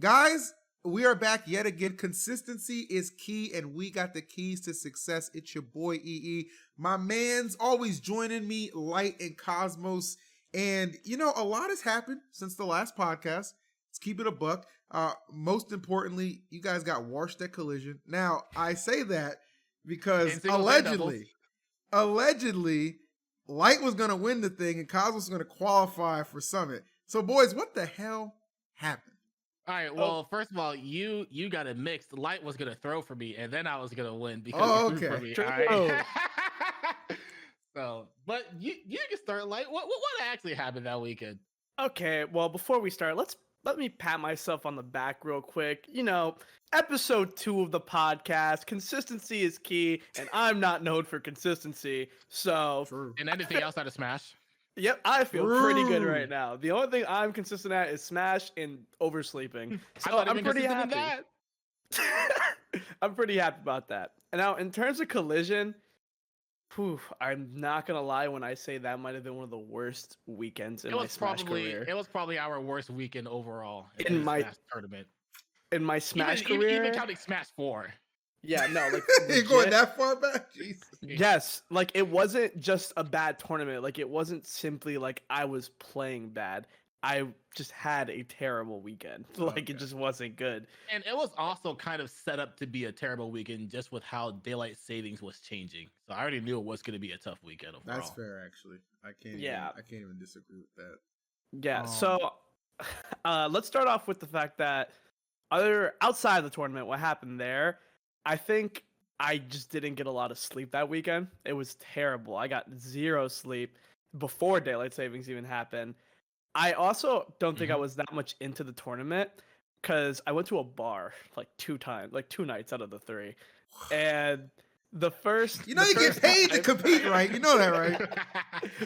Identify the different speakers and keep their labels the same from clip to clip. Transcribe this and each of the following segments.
Speaker 1: Guys, we are back yet again. Consistency is key, and we got the keys to success. It's your boy EE. My man's always joining me, Light and Cosmos. And, a lot has happened since the last podcast. Let's keep it a buck. Most importantly, you guys got washed at Collision. Now, I say that because allegedly, Light was going to win the thing and Cosmos was going to qualify for Summit. So, boys, what the hell happened?
Speaker 2: All right. Well, first of all, you got it mixed. Light was gonna throw for me, and then I was gonna win because you threw for me. All right. So, but you can start. Light. What actually happened that weekend?
Speaker 3: Okay. Well, before we start, let me pat myself on the back real quick. Episode 2 of the podcast. Consistency is key, and I'm not known for consistency. So,
Speaker 1: True.
Speaker 2: And anything else out of Smash?
Speaker 3: Yep, I feel pretty good right now. The only thing I'm consistent at is Smash and oversleeping. So I'm pretty happy. I'm pretty happy about that. And now, in terms of Collision, I'm not gonna lie when I say that might have been one of the worst weekends in my Smash career.
Speaker 2: It was probably our worst weekend overall
Speaker 3: in my
Speaker 2: Smash tournament.
Speaker 3: In my Smash career,
Speaker 2: even counting Smash 4.
Speaker 3: Yeah, no, like
Speaker 1: you're going that far back? Jesus.
Speaker 3: Yes, like it wasn't just a bad tournament. Like it wasn't simply like I was playing bad. I just had a terrible weekend. Like it just wasn't good.
Speaker 2: And it was also kind of set up to be a terrible weekend just with how daylight savings was changing. So I already knew it was going to be a tough weekend overall.
Speaker 1: That's fair, actually. I can't even disagree with that.
Speaker 3: Yeah. So let's start off with the fact that outside of the tournament, what happened there? I think I just didn't get a lot of sleep that weekend. It was terrible. I got 0 sleep before daylight savings even happened. I also don't think I was that much into the tournament because I went to a bar like 2 nights out of the 3. And the first...
Speaker 1: you get paid to compete, right? You know that, right?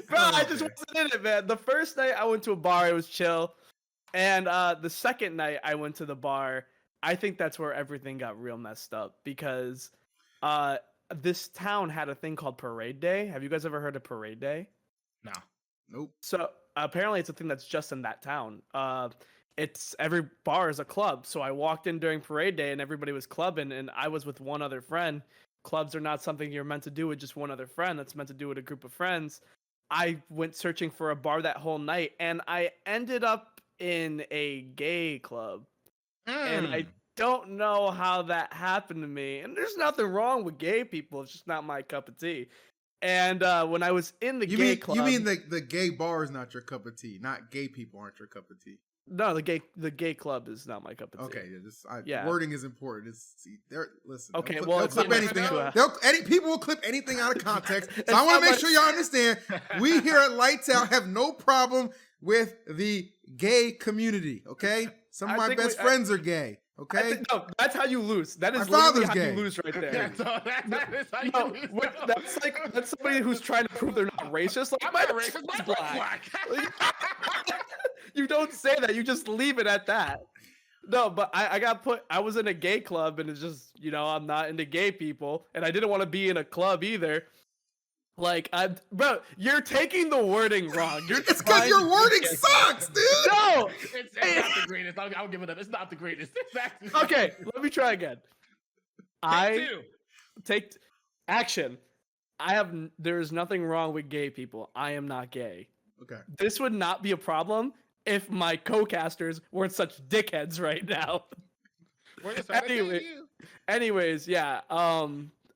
Speaker 3: Bro, I just wasn't in it, man. The first night I went to a bar, it was chill. And the second night I went to the bar... I think that's where everything got real messed up because this town had a thing called Parade Day. Have you guys ever heard of Parade Day?
Speaker 2: No.
Speaker 1: Nope.
Speaker 3: So apparently it's a thing that's just in that town. It's every bar is a club. So I walked in during Parade Day and everybody was clubbing and I was with one other friend. Clubs are not something you're meant to do with just one other friend. That's meant to do with a group of friends. I went searching for a bar that whole night and I ended up in a gay club. And I don't know how that happened to me. And there's nothing wrong with gay people. It's just not my cup of tea. And when I was in the gay club...
Speaker 1: You mean the gay bar is not your cup of tea, not gay people aren't your cup of tea.
Speaker 3: No, the gay club is not my cup of tea.
Speaker 1: Okay, wording is important. Listen.
Speaker 3: Okay,
Speaker 1: they'll clip anything. People will clip anything out of context. So I want to make sure y'all understand. We here at Lights Out have no problem with the gay community. Okay, some of my best friends are gay. Okay,
Speaker 3: no, that's how you lose. That is
Speaker 1: my
Speaker 3: literally
Speaker 1: father's
Speaker 3: how
Speaker 1: gay.
Speaker 3: you lose right there.
Speaker 2: That is how you lose.
Speaker 3: That's somebody who's trying to prove they're not racist. Like,
Speaker 2: I'm not racist. I'm black.
Speaker 3: You don't say that. You just leave it at that. No, but I was in a gay club and it's just, I'm not into gay people and I didn't want to be in a club either. Like, bro, you're taking the wording wrong.
Speaker 1: It's because your wording sucks, dude.
Speaker 3: No,
Speaker 2: it's not the greatest. I'll give it up. It's not the greatest.
Speaker 3: Okay, let me try again. Take action. There's nothing wrong with gay people. I am not gay.
Speaker 1: Okay.
Speaker 3: This would not be a problem if my co-casters weren't such dickheads right now. Anyways, yeah.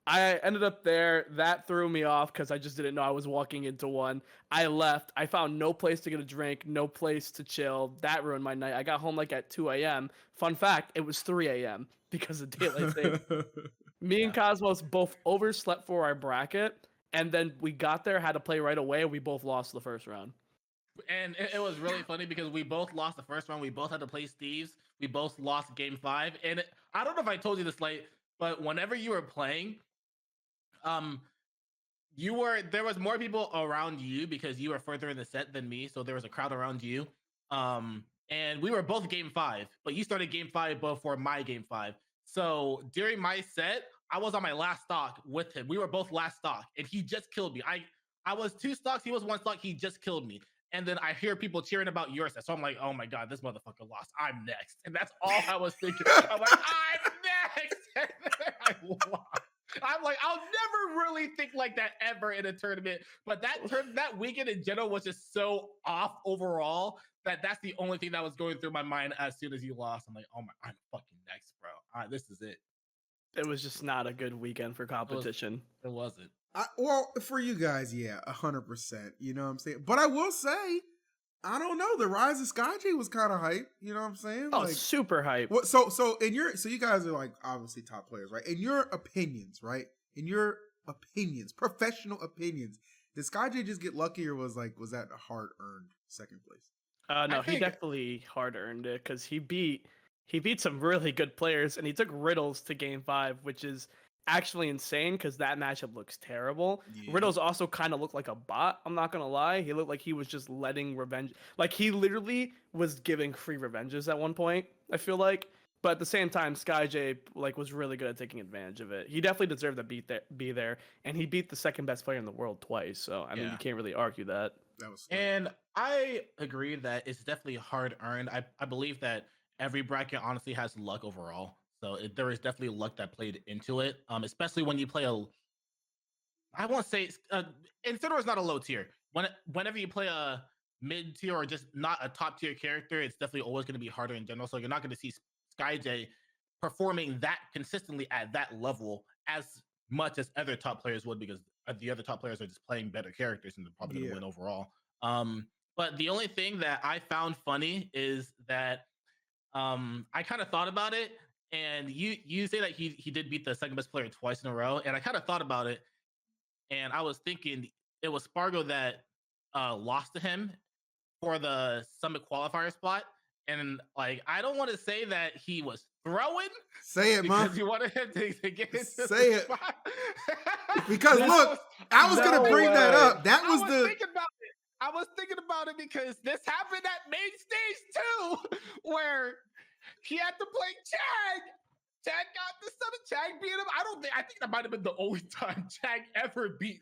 Speaker 3: I ended up there. That threw me off because I just didn't know I was walking into one. I left. I found no place to get a drink, no place to chill. That ruined my night. I got home like at 2 a.m. Fun fact, it was 3 a.m. because of daylight savings. Me and Cosmos both overslept for our bracket, and then we got there, had to play right away, and we both lost the first round.
Speaker 2: And it was really funny because we both lost the first round. We both had to play Steves. We both lost game 5. And I don't know if I told you this, but whenever you were playing, there was more people around you because you were further in the set than me, so there was a crowd around you. And we were both game 5, but you started game 5 before my game 5. So during my set, I was on my last stock with him. We were both last stock, and he just killed me. I was 2 stocks, he was 1 stock, he just killed me. and then I hear people cheering about your set. So I'm like, oh my god, this motherfucker lost. I'm next, and that's all I was thinking. I'm like, I'm next, and then I lost. I'm like, I'll never really think like that ever in a tournament. But that weekend in general was just so off overall that's the only thing that was going through my mind as soon as you lost. I'm like, oh my, I'm fucking next, bro. This is it.
Speaker 3: It was just not a good weekend for competition.
Speaker 2: It wasn't.
Speaker 1: Well, for you guys, yeah, 100%. You know what I'm saying? But I will say, I don't know. The rise of Skyjay was kind of hype. You know what I'm saying?
Speaker 3: Oh, like, super hype.
Speaker 1: What? So you guys are like obviously top players, right? In your opinions, right? In your opinions, professional opinions, did Skyjay just get lucky, or was that a hard earned second place?
Speaker 3: No, he definitely hard earned it because he beat some really good players, and he took Riddles to game 5, which is actually insane because that matchup looks terrible. Yeah. Riddles also kind of looked like a bot. I'm not gonna lie, he looked like he was just letting revenge. Like he literally was giving free revenges at one point, I feel like. But at the same time, Skyjay was really good at taking advantage of it. He definitely deserved to be there, and he beat the second best player in the world twice. So I mean, you can't really argue that.
Speaker 2: And I agree that it's definitely hard earned. I believe that every bracket honestly has luck overall. So there is definitely luck that played into it, especially when you play I won't say Incineroar is not a low tier. Whenever you play a mid tier or just not a top tier character, it's definitely always going to be harder in general. So you're not going to see Skyjay performing that consistently at that level as much as other top players would, because the other top players are just playing better characters and they're probably going to win overall. But the only thing that I found funny is that I kind of thought about it, and you say that he did beat the second best player twice in a row, and I kind of thought about it, and I was thinking it was Spargo that lost to him for the Summit qualifier spot. And like, I don't want to say that he was throwing.
Speaker 1: Say it, man.
Speaker 2: Because you wanted him to get into
Speaker 1: say it. Spot. Because look, I was gonna bring that up. That was
Speaker 2: thinking about it. I was thinking about it because this happened at main stage too, where he had to play Chag. Chag got the Summit. Chag beat him. I think that might have been the only time Chag ever beat.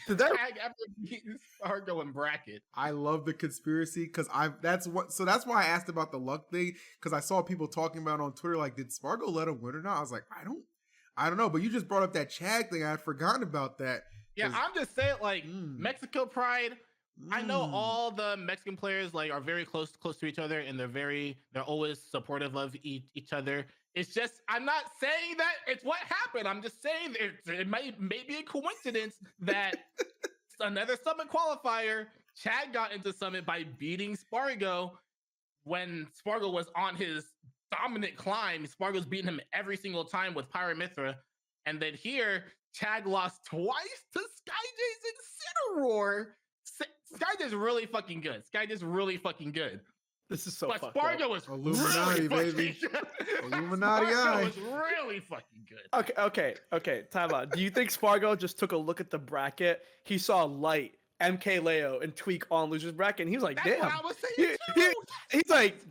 Speaker 2: Chag ever beat Spargo in bracket.
Speaker 1: I love the conspiracy because that's why I asked about the luck thing, because I saw people talking about it on Twitter, like, did Spargo let him win or not? I was like, I don't know, but you just brought up that Chag thing. I had forgotten about that.
Speaker 2: Yeah, I'm just saying, like, Mexico Pride. I know all the Mexican players are very close to each other, and they're always supportive of each other. It's just, I'm not saying that it's what happened. I'm just saying it may be a coincidence that another Summit qualifier, Chad got into Summit by beating Spargo when Spargo was on his dominant climb. Spargo's beating him every single time with Pyramithra. And then here, Chad lost twice to Skyjay's Incineroar. Skyjay's really fucking good. Skyjay's really fucking good.
Speaker 3: This is so
Speaker 2: but
Speaker 3: fucked
Speaker 2: Spargo
Speaker 3: up.
Speaker 2: was
Speaker 1: Illuminati,
Speaker 2: really
Speaker 1: baby. Illuminati
Speaker 2: Spargo was really fucking good.
Speaker 3: Okay. Time out. Do you think Spargo just took a look at the bracket? He saw Light, MK Leo, and Tweak on losers bracket, and he was like,
Speaker 2: That's
Speaker 3: "Damn."
Speaker 2: What I was saying too.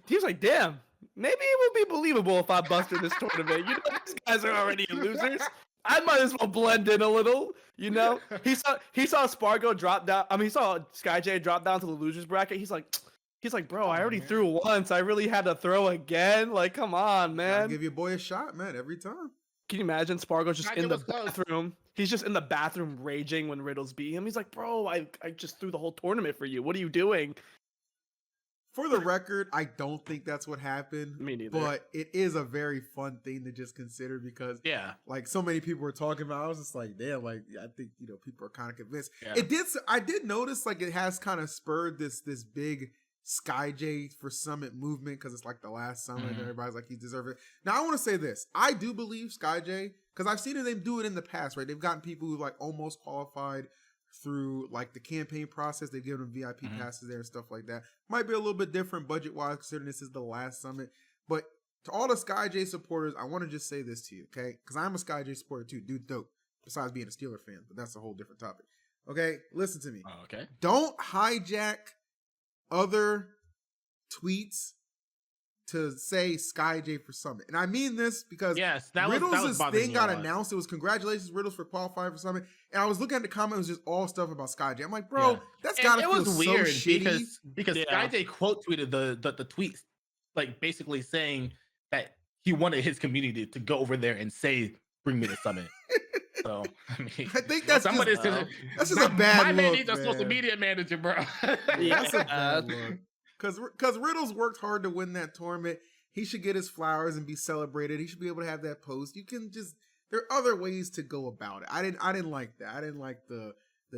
Speaker 3: He's like, "Damn. Maybe it will be believable if I bust in this tournament. You know, these guys are already losers. I might as well blend in a little, you know." He saw Spargo drop down. I mean, he saw Skyjay drop down to the losers bracket. He's like, bro, I already threw once. I really had to throw again. Like, come on, man.
Speaker 1: Give your boy a shot, man, every time.
Speaker 3: Can you imagine Spargo's just in the bathroom? He's just in the bathroom raging when Riddles beat him. He's like, bro, I just threw the whole tournament for you. What are you doing?
Speaker 1: For the record, I don't think that's what happened.
Speaker 3: Me neither.
Speaker 1: But it is a very fun thing to just consider because, like, so many people were talking about. I was just like, damn, like, I think people are kind of convinced. Yeah. I did notice like it has kind of spurred this big Skyjay for Summit movement because it's like the last Summit and everybody's like, he deserves it. Now I want to say this: I do believe Skyjay because I've seen them do it in the past, right? They've gotten people who like almost qualified through like the campaign process. They've given them VIP passes there and stuff like that. Might be a little bit different budget wise considering this is the last Summit. But to all the Skyjay supporters, I want to just say this to you, okay? Because I'm a Skyjay supporter too. Dude, dope. Besides being a Steeler fan, but that's a whole different topic. Okay, listen to me.
Speaker 2: Okay.
Speaker 1: Don't hijack other tweets to say Skyjay for Summit. And I mean this because
Speaker 2: Yes, that
Speaker 1: Riddles'
Speaker 2: was bothering
Speaker 1: thing
Speaker 2: me
Speaker 1: got
Speaker 2: a lot.
Speaker 1: announced. It was congratulations, Riddles, for qualifying for Summit. And I was looking at the comments, it was just all stuff about Skyjay. I'm like, bro,
Speaker 2: Yeah.
Speaker 1: that's
Speaker 2: And
Speaker 1: gotta
Speaker 2: it
Speaker 1: feel
Speaker 2: was
Speaker 1: so
Speaker 2: weird
Speaker 1: shitty.
Speaker 2: because
Speaker 3: Yeah.
Speaker 2: Skyjay quote tweeted the tweet, like basically saying that he wanted his community to go over there and say, "Bring me to Summit." So I mean,
Speaker 1: I think that's
Speaker 2: somebody's
Speaker 1: just,
Speaker 2: gonna.
Speaker 1: that's just a bad
Speaker 2: My man
Speaker 1: look,
Speaker 2: needs a social
Speaker 1: man.
Speaker 2: media manager, bro.
Speaker 1: That's a
Speaker 3: Yeah.
Speaker 1: bad look. Because Riddles worked hard to win that tournament. He should get his flowers and be celebrated. He should be able to have that post. You can just, there are other ways to go about it. I didn't like that. I didn't like the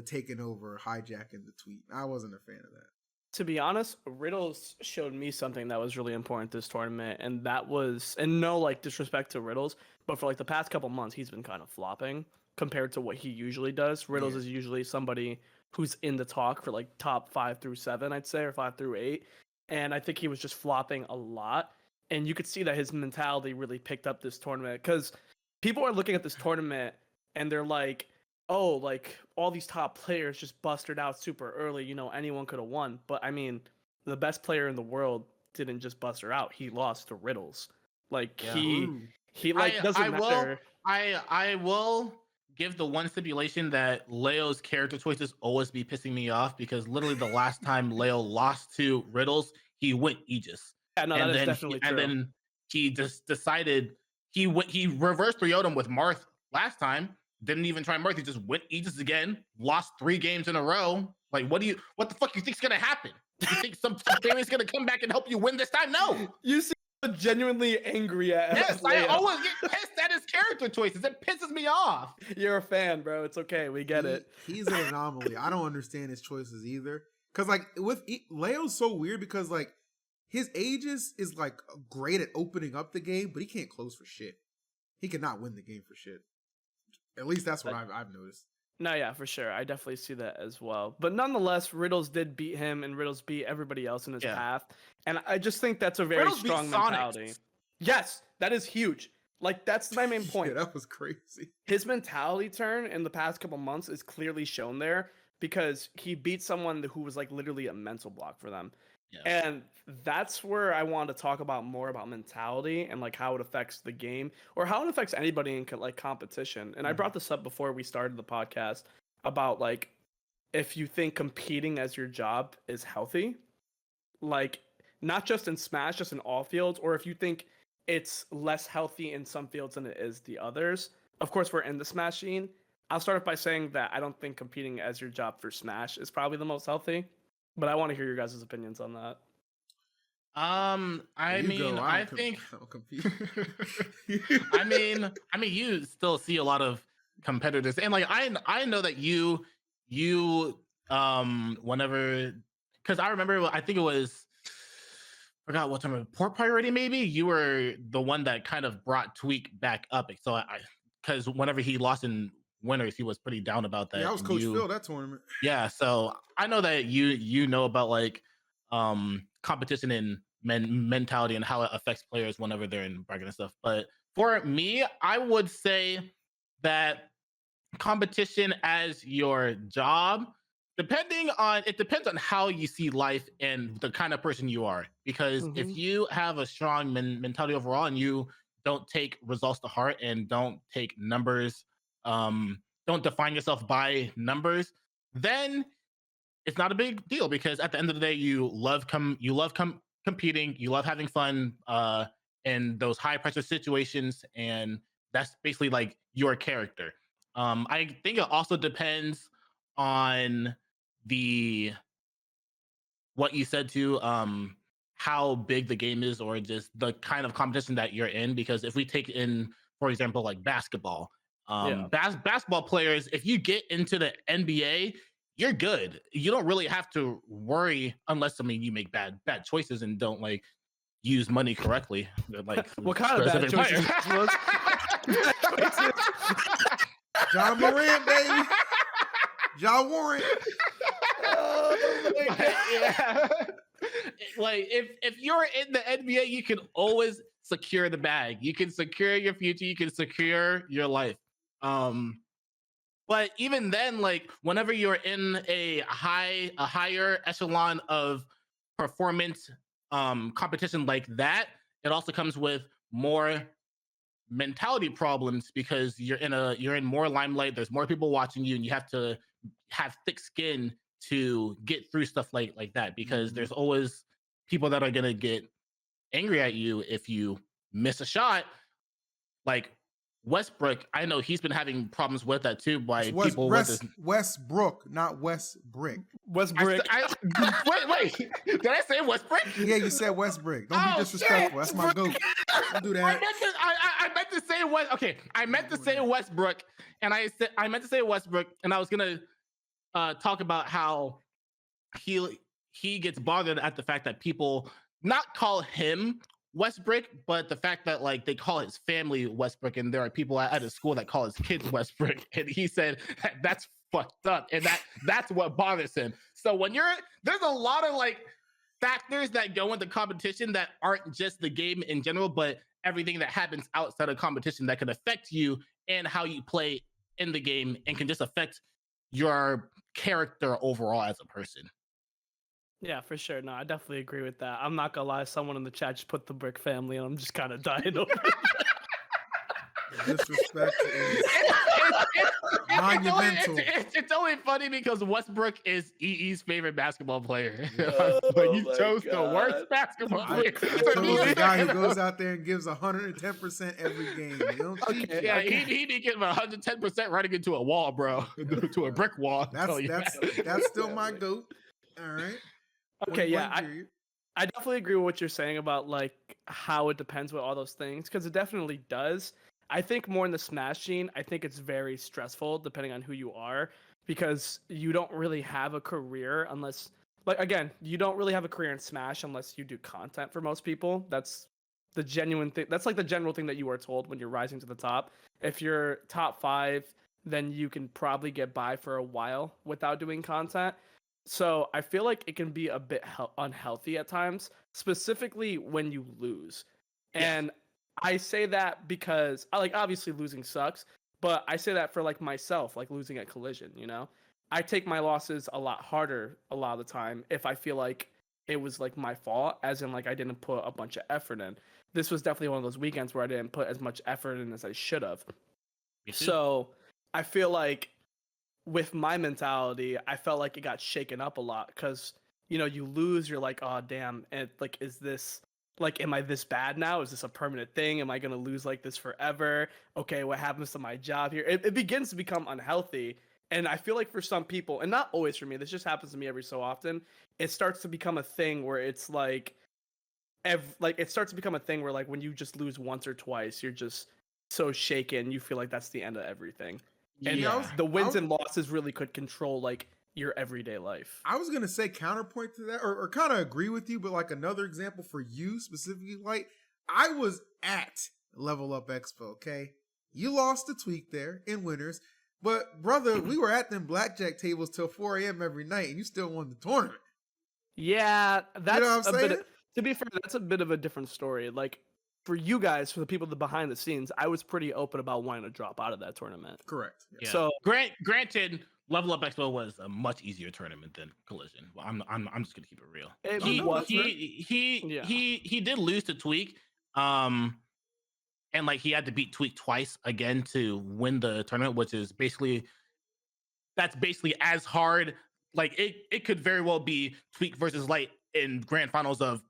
Speaker 1: taking over, hijacking the tweet. I wasn't a fan of that.
Speaker 3: To be honest, Riddles showed me something that was really important this tournament, and that was, and no like disrespect to Riddles, but for like the past couple months, he's been kind of flopping compared to what he usually does. Riddles
Speaker 1: Yeah.
Speaker 3: is usually somebody who's in the talk for like top 5 through 7, I'd say, or 5 through 8, and I think he was just flopping a lot, and you could see that his mentality really picked up this tournament because people are looking at this tournament and they're like, oh, like all these top players just busted out super early. You know, anyone could have won. But I mean, the best player in the world didn't just bust her out. He lost to Riddles. Like
Speaker 2: Yeah.
Speaker 3: he like doesn't matter.
Speaker 2: I will give the one stipulation that Leo's character choices always be pissing me off because literally the last time Leo lost to Riddles, he went Aegis.
Speaker 3: Yeah, no,
Speaker 2: and
Speaker 3: that is
Speaker 2: then
Speaker 3: definitely true.
Speaker 2: And then he just decided he reversed 3-0'd with Marth last time. Didn't even try Marth. He just went Aegis again. Lost 3 games in a row. Like, what the fuck you think's gonna happen? You think some fairy's gonna come back and help you win this time? No.
Speaker 3: You seem genuinely angry at
Speaker 2: Yes,
Speaker 3: Leo.
Speaker 2: I always get pissed at his character choices. It pisses me off.
Speaker 3: You're a fan, bro. It's okay. We get it.
Speaker 1: He's an anomaly. I don't understand his choices either. Because like Leo's so weird because like his Aegis is like great at opening up the game, but he can't close for shit. He cannot win the game for shit. At least that's what I've noticed.
Speaker 3: No, yeah, for sure. I definitely see that as well. But nonetheless, Riddles did beat him, and Riddles beat everybody else in his path. And I just think that's a very
Speaker 2: Riddles
Speaker 3: strong
Speaker 2: beat
Speaker 3: mentality.
Speaker 2: Sonics.
Speaker 3: Yes, that is huge. Like, that's my main point.
Speaker 1: Yeah, that was crazy.
Speaker 3: His mentality turn in the past couple months is clearly shown there because he beat someone who was like literally a mental block for them. Yeah. And that's where I want to talk about more about mentality and like how it affects the game or how it affects anybody in like competition. And I brought this up before we started the podcast about like if you think competing as your job is healthy, like not just in Smash, just in all fields, or if you think it's less healthy in some fields than it is the others. Of course, we're in the Smash scene. I'll start off by saying that I don't think competing as your job for Smash is probably the most healthy. But I want to hear your guys' opinions on that.
Speaker 2: I think
Speaker 1: I don't compete.
Speaker 2: I mean, you still see a lot of competitors, and like I know that you whenever, because I remember I think it was forgot what time of Port Priority maybe you were the one that kind of brought Tweak back up. So I because whenever he lost in winners, he was pretty down about that.
Speaker 1: Yeah, I was Coach Phil that tournament.
Speaker 2: Yeah, so I know that you know about like competition and mentality and how it affects players whenever they're in bracket and stuff. But for me, I would say that competition as your job, depends on how you see life and the kind of person you are. Because if you have a strong mentality overall and you don't take results to heart and don't take numbers, don't define yourself by numbers, then it's not a big deal because at the end of the day, you love competing, you love having fun in those high pressure situations, and that's basically like your character. I think it also depends on what you said to how big the game is or just the kind of competition that you're in. Because if we take in, for example, like basketball, basketball players, if you get into the NBA, you're good. You don't really have to worry unless you make bad choices and don't like use money correctly. Like
Speaker 3: what kind of bad choices?
Speaker 1: John Morant, baby. John Warren.
Speaker 2: Yeah. Like if you're in the NBA, you can always secure the bag. You can secure your future. You can secure your life. But even then, like whenever you're in a higher echelon of performance competition like that, it also comes with more mentality problems because you're in more limelight. There's more people watching you, and you have to have thick skin to get through stuff like that because there's always people that are gonna get angry at you if you miss a shot. Like Westbrook, I know he's been having problems with that too by people with this.
Speaker 1: Westbrook, not Westbrick.
Speaker 3: Westbrook.
Speaker 2: Wait, did I say Westbrook?
Speaker 1: Yeah, you said Westbrick. Don't be disrespectful. That's my goat. Don't do that.
Speaker 2: I meant to say I meant to say Westbrook, and I meant to say Westbrook, and I was gonna talk about how he gets bothered at the fact that people not call him Westbrook, but the fact that like they call his family Westbrook, and there are people at his school that call his kids Westbrook, and he said that's fucked up, and that's what bothers him. So when there's a lot of like factors that go into competition that aren't just the game in general, but everything that happens outside of competition that can affect you and how you play in the game and can just affect your character overall as a person.
Speaker 3: Yeah, for sure. No, I definitely agree with that. I'm not gonna lie, someone in the chat just put the Brick family, and I'm just kind of dying over it.
Speaker 1: Disrespect is monumental.
Speaker 2: It's only funny because Westbrook is EE's favorite basketball player. But you chose the worst basketball player.
Speaker 1: The guy who goes out there and gives 110% every game. You don't cheat.
Speaker 2: Yeah, he'd be getting 110% running into a wall, bro. To a brick wall.
Speaker 1: That's still my goat. All right.
Speaker 3: Okay, yeah, I definitely agree with what you're saying about like how it depends with all those things, because it definitely does. I think more in the Smash scene, I think it's very stressful depending on who you are, because you don't really have a career unless, like, again, you don't really have a career in Smash unless you do content for most people. That's the genuine thing. That's like the general thing that you are told when you're rising to the top. If you're top 5, then you can probably get by for a while without doing content. So I feel like it can be a bit unhealthy at times, specifically when you lose. And I say that because obviously losing sucks, but I say that for like myself, like losing at Collision, you know? I take my losses a lot harder a lot of the time if I feel like it was like my fault, as in like I didn't put a bunch of effort in. This was definitely one of those weekends where I didn't put as much effort in as I should have. So I feel like with my mentality, I felt like it got shaken up a lot because, you know, you lose, you're like, oh, damn. And like, is this, like, am I this bad now? Is this a permanent thing? Am I going to lose like this forever? Okay, what happens to my job here? It begins to become unhealthy. And I feel like for some people, and not always for me, this just happens to me every so often, it starts to become a thing where it's like, it starts to become a thing where like when you just lose once or twice, you're just so shaken, you feel like that's the end of everything. And the wins and losses really could control like your everyday life.
Speaker 1: I was gonna say counterpoint to that, or kind of agree with you, but like another example for you specifically, like I was at Level Up Expo. Okay, you lost the tweak there in winners, but brother, we were at them blackjack tables till 4 a.m. every night, and you still won the tournament.
Speaker 3: Yeah, that's
Speaker 1: you know what I'm saying?
Speaker 3: To be fair, that's a bit of a different story. Like, for you guys, for the people behind the scenes, I was pretty open about wanting to drop out of that tournament.
Speaker 1: Correct.
Speaker 2: Yeah. So, granted, Level Up Expo was a much easier tournament than Collision. Well, I'm just gonna keep it real. He did lose to Tweak, and like he had to beat Tweak twice again to win the tournament, which is basically as hard. Like it could very well be Tweak versus Light in grand finals of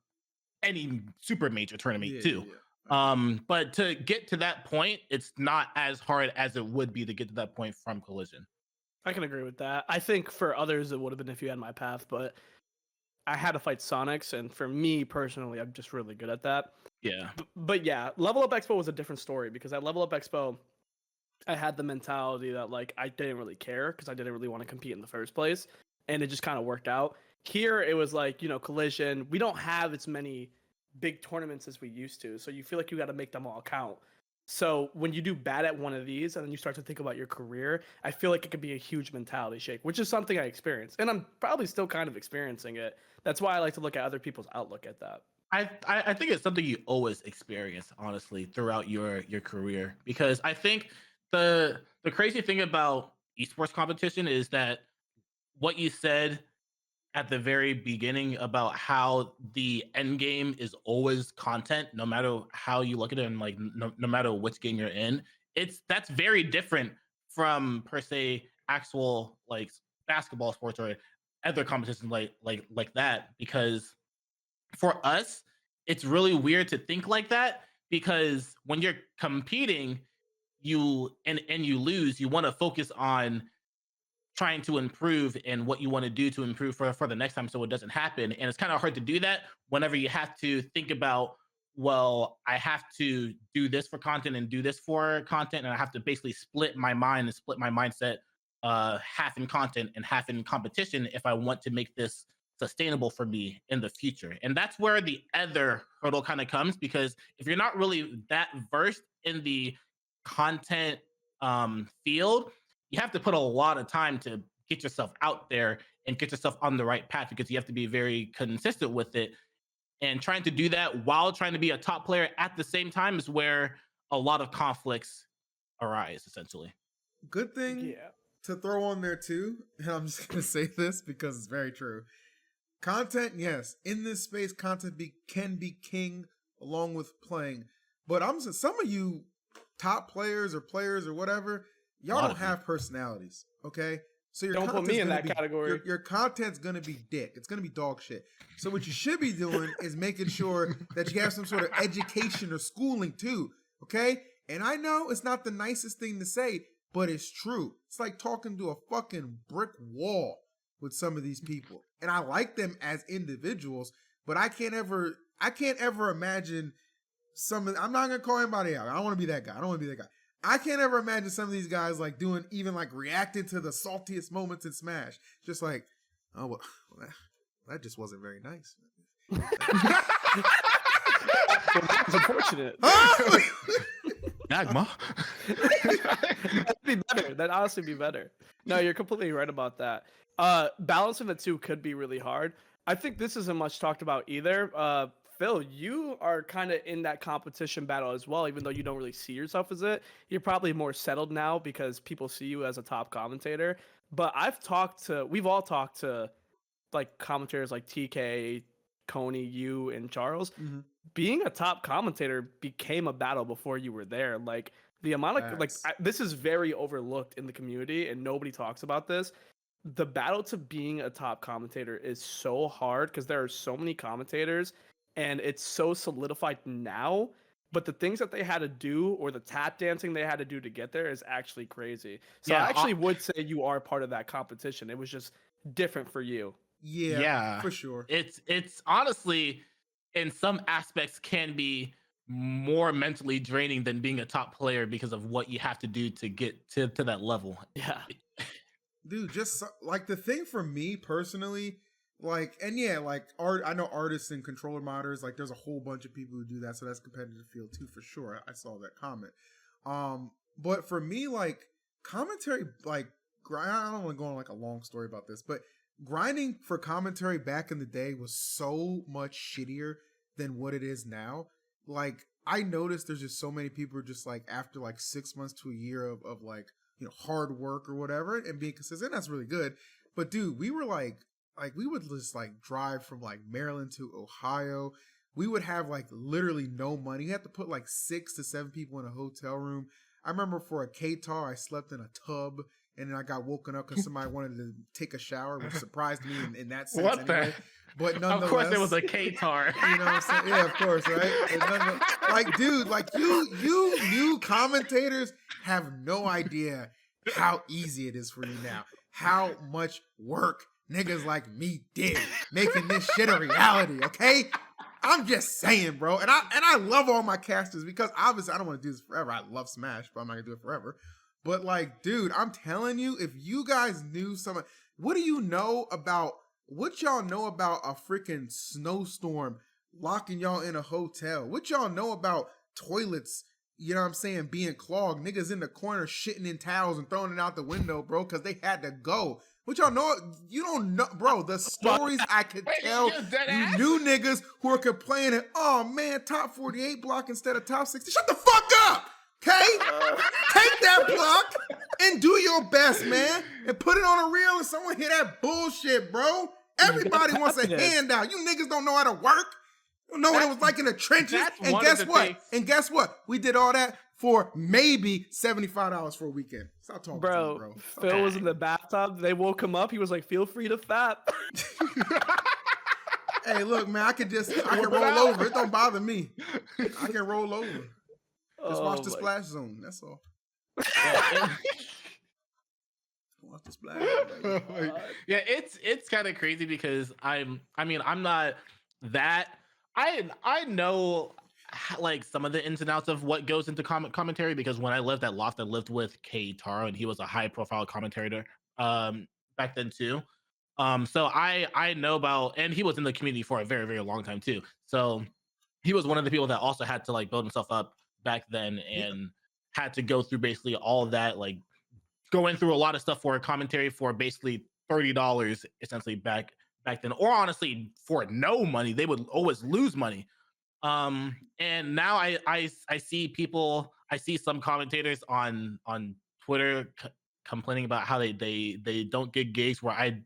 Speaker 2: any super major tournament too. Yeah. But to get to that point, it's not as hard as it would be to get to that point from Collision.
Speaker 3: I can agree with that. I think for others it would have been if you had my path, but I had to fight Sonics, and for me personally, I'm just really good at that.
Speaker 2: Yeah.
Speaker 3: But yeah, Level Up Expo was a different story because at Level Up Expo, I had the mentality that like I didn't really care because I didn't really want to compete in the first place, and it just kind of worked out. Here it was like, you know, Collision, we don't have as many big tournaments as we used to, so you feel like you got to make them all count. So when you do bad at one of these and then you start to think about your career, I feel like it could be a huge mentality shake, which is something I experienced, and I'm probably still kind of experiencing it. That's why I like to look at other people's outlook at that.
Speaker 2: I think it's something you always experience, honestly, throughout your career, because I think the crazy thing about esports competition is that what you said at the very beginning about how the end game is always content, no matter how you look at it, and like no matter which game you're in. That's very different from per se actual like basketball sports or other competitions like that, because for us it's really weird to think like that, because when you're competing and you lose, you want to focus on trying to improve and what you want to do to improve for the next time so it doesn't happen. And it's kind of hard to do that whenever you have to think about, well, I have to do this for content and do this for content, and I have to basically split my mind and split my mindset, half in content and half in competition, if I want to make this sustainable for me in the future. And that's where the other hurdle kind of comes, because if you're not really that versed in the content field, you have to put a lot of time to get yourself out there and get yourself on the right path, because you have to be very consistent with it. And trying to do that while trying to be a top player at the same time is where a lot of conflicts arise, essentially.
Speaker 1: Good thing to throw on there too, and I'm just going to say this because it's very true. Content, yes, in this space, content can be king along with playing. But I'm saying some of you top players or whatever, y'all don't have personalities, okay? So your
Speaker 3: don't put me in that category.
Speaker 1: Your content's gonna be dick. It's gonna be dog shit. So what you should be doing is making sure that you have some sort of education or schooling too, okay? And I know it's not the nicest thing to say, but it's true. It's like talking to a fucking brick wall with some of these people. And I like them as individuals, but I can't ever imagine I'm not gonna call anybody out. I don't want to be that guy. I can't ever imagine some of these guys like doing even like reacting to the saltiest moments in Smash. Just like, oh, well that just wasn't very nice.
Speaker 3: It's unfortunate.
Speaker 2: Magma.
Speaker 3: That'd be better. That'd honestly be better. No, you're completely right about that. Balancing the two could be really hard. I think this isn't much talked about either. Phil, you are kind of in that competition battle as well, even though you don't really see yourself as it. You're probably more settled now because people see you as a top commentator. But we've all talked to like commentators like TK, Coney, you, and Charles. Mm-hmm. Being a top commentator became a battle before you were there. Like the amount of this is very overlooked in the community and nobody talks about this. The battle to being a top commentator is so hard because there are so many commentators. And it's so solidified now, but the things that they had to do or the tap dancing they had to do to get there is actually crazy. So I actually would say you are part of that competition. It was just different for you.
Speaker 1: Yeah, for sure.
Speaker 2: It's honestly, in some aspects, can be more mentally draining than being a top player because of what you have to do to get to that level.
Speaker 3: Yeah.
Speaker 1: Dude, just like the thing for me personally, like, and yeah, like I know artists and controller modders, like there's a whole bunch of people who do that, so that's competitive field too for sure. I saw that comment. But for me, like commentary, like I don't want to go on like a long story about this, but grinding for commentary back in the day was so much shittier than what it is now. Like I noticed there's just so many people who are just like after like 6 months to a year of like, you know, hard work or whatever and being consistent, that's really good. But dude, we were like we would just like drive from like Maryland to Ohio. We would have like literally no money. You had to put like 6 to 7 people in a hotel room. I remember for a K-Tar, I slept in a tub and then I got woken up because somebody wanted to take a shower, which surprised me in that sense.
Speaker 2: What
Speaker 1: anyway. But nonetheless,
Speaker 2: of course it was a K-Tar.
Speaker 1: You know what I'm saying? Yeah, of course, right? Like, dude, like you new commentators have no idea how easy it is for you now. How much work niggas like me did making this shit a reality, okay? I'm just saying, bro. And I love all my casters because obviously I don't want to do this forever. I love Smash, but I'm not gonna do it forever. But like, dude, I'm telling you, if you guys knew what y'all know about a freaking snowstorm locking y'all in a hotel? What y'all know about toilets, you know what I'm saying, being clogged, niggas in the corner shitting in towels and throwing it out the window, bro, because they had to go. What y'all know? You don't know, bro. The stories I could tell you new niggas who are complaining, oh man, top 48 block instead of top 60. Shut the fuck up, okay? Take that block and do your best, man, and put it on a reel and someone hear that bullshit, bro. Everybody wants a
Speaker 3: tap dance.
Speaker 1: handout. You niggas don't know how to work. You don't know what it was like in the trenches.
Speaker 2: That's
Speaker 1: And
Speaker 2: one of
Speaker 1: guess
Speaker 2: the
Speaker 1: what?
Speaker 2: things-
Speaker 1: And guess what? We did all that for maybe $75 for a weekend. Stop talking to me, bro.
Speaker 3: Phil was in the bathtub. They woke him up. He was like, "Feel free to fap."
Speaker 1: Hey, look, man, I can roll over. It don't bother me. I can roll over. Just watch the splash zone. That's all. Watch the splash zone.
Speaker 2: Yeah, it's kind of crazy because I'm not that I know like some of the ins and outs of what goes into commentary because when I lived at Loft, I lived with K Taro and he was a high profile commentator back then too. So I know about, and he was in the community for a very, very long time too. So he was one of the people that also had to like build himself up back then and had to go through basically all of that, like going through a lot of stuff for a commentary for basically $30 essentially back then, or honestly for no money. They would always lose money. And now I see people, I see some commentators on Twitter complaining about how they don't get gigs where I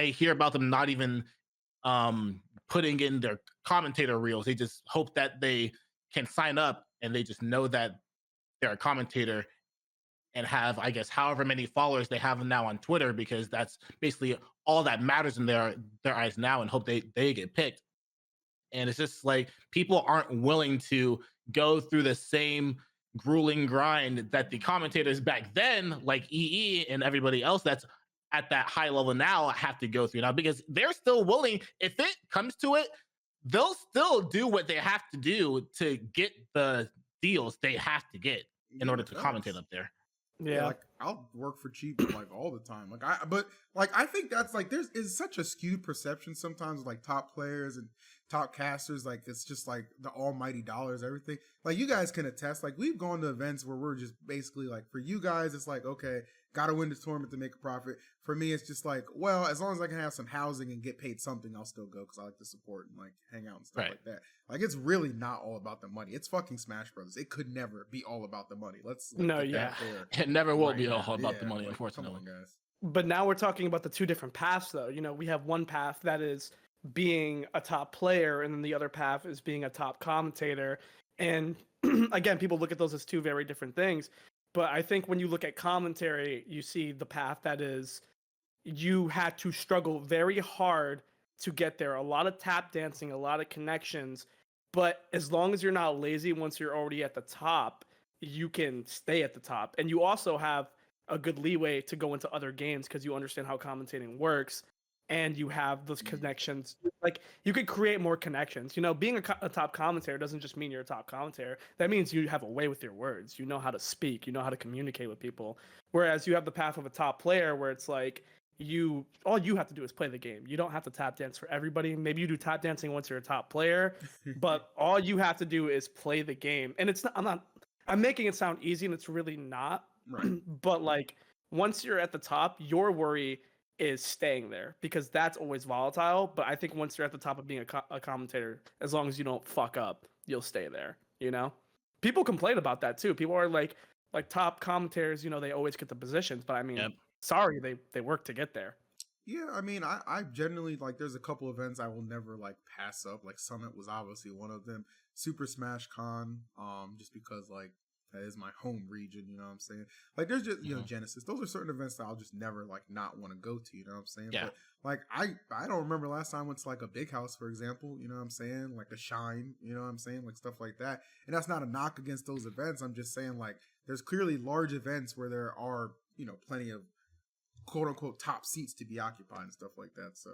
Speaker 2: hear about them not even putting in their commentator reels. They just hope that they can sign up and they just know that they're a commentator and have, I guess, however many followers they have now on Twitter, because that's basically all that matters in their eyes now, and hope they get picked. And it's just like people aren't willing to go through the same grueling grind that the commentators back then, like EE and everybody else that's at that high level now, have to go through now, because they're still willing. If it comes to it, they'll still do what they have to do to get the deals they have to get in order to commentate up there.
Speaker 1: Yeah, like I'll work for cheap like all the time. I think that's like is such a skewed perception sometimes of like top players and top casters. Like it's just like the almighty dollars, everything. Like you guys can attest. Like we've gone to events where we're just basically like, for you guys, it's like, okay, gotta win the tournament to make a profit. For me, it's just like, well, as long as I can have some housing and get paid something, I'll still go because I like to support and like hang out and stuff like that. Like it's really not all about the money. It's fucking Smash Brothers. It could never be all about the money. Let's
Speaker 2: it never will be all about the money,
Speaker 1: like,
Speaker 2: unfortunately.
Speaker 1: Come on, guys.
Speaker 3: But now we're talking about the two different paths, though. You know, we have one path that is being a top player, and then the other path is being a top commentator. And again, people look at those as two very different things. But I think when you look at commentary, you see the path that is you had to struggle very hard to get there. A lot of tap dancing, a lot of connections. But as long as you're not lazy, once you're already at the top, you can stay at the top. And you also have a good leeway to go into other games because you understand how commentating works. And you have those connections. Like you could create more connections. You know, being a top commentator doesn't just mean you're a top commentator. That means you have a way with your words. You know how to speak. You know how to communicate with people. Whereas you have the path of a top player where it's like all you have to do is play the game. You don't have to tap dance for everybody. Maybe you do tap dancing once you're a top player, but all you have to do is play the game. And it's not. I'm making it sound easy, and it's really not.
Speaker 1: Right.
Speaker 3: But like once you're at the top, your worry is staying there because that's always volatile. But I think once you're at the top of being a commentator, as long as you don't fuck up, you'll stay there. You know, people complain about that too. People are like top commentators. You know, they always get the positions, but I mean, sorry, they work to get there.
Speaker 1: Yeah, I mean, I generally like. There's a couple events I will never like pass up. Like Summit was obviously one of them. Super Smash Con, just because like that is my home region, you know what I'm saying? Like there's just, you know, Genesis. Those are certain events that I'll just never like not want to go to, you know what I'm saying?
Speaker 2: Yeah.
Speaker 1: But like I don't remember last time I went to like a big house, for example, you know what I'm saying? Like a Shine, you know what I'm saying? Like stuff like that. And that's not a knock against those events. I'm just saying like there's clearly large events where there are, you know, plenty of quote unquote top seats to be occupied and stuff like that. So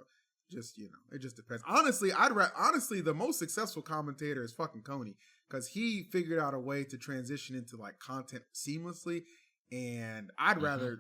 Speaker 1: just, you know, it just depends. Honestly, honestly the most successful commentator is fucking Coney, because he figured out a way to transition into like content seamlessly, and I'd rather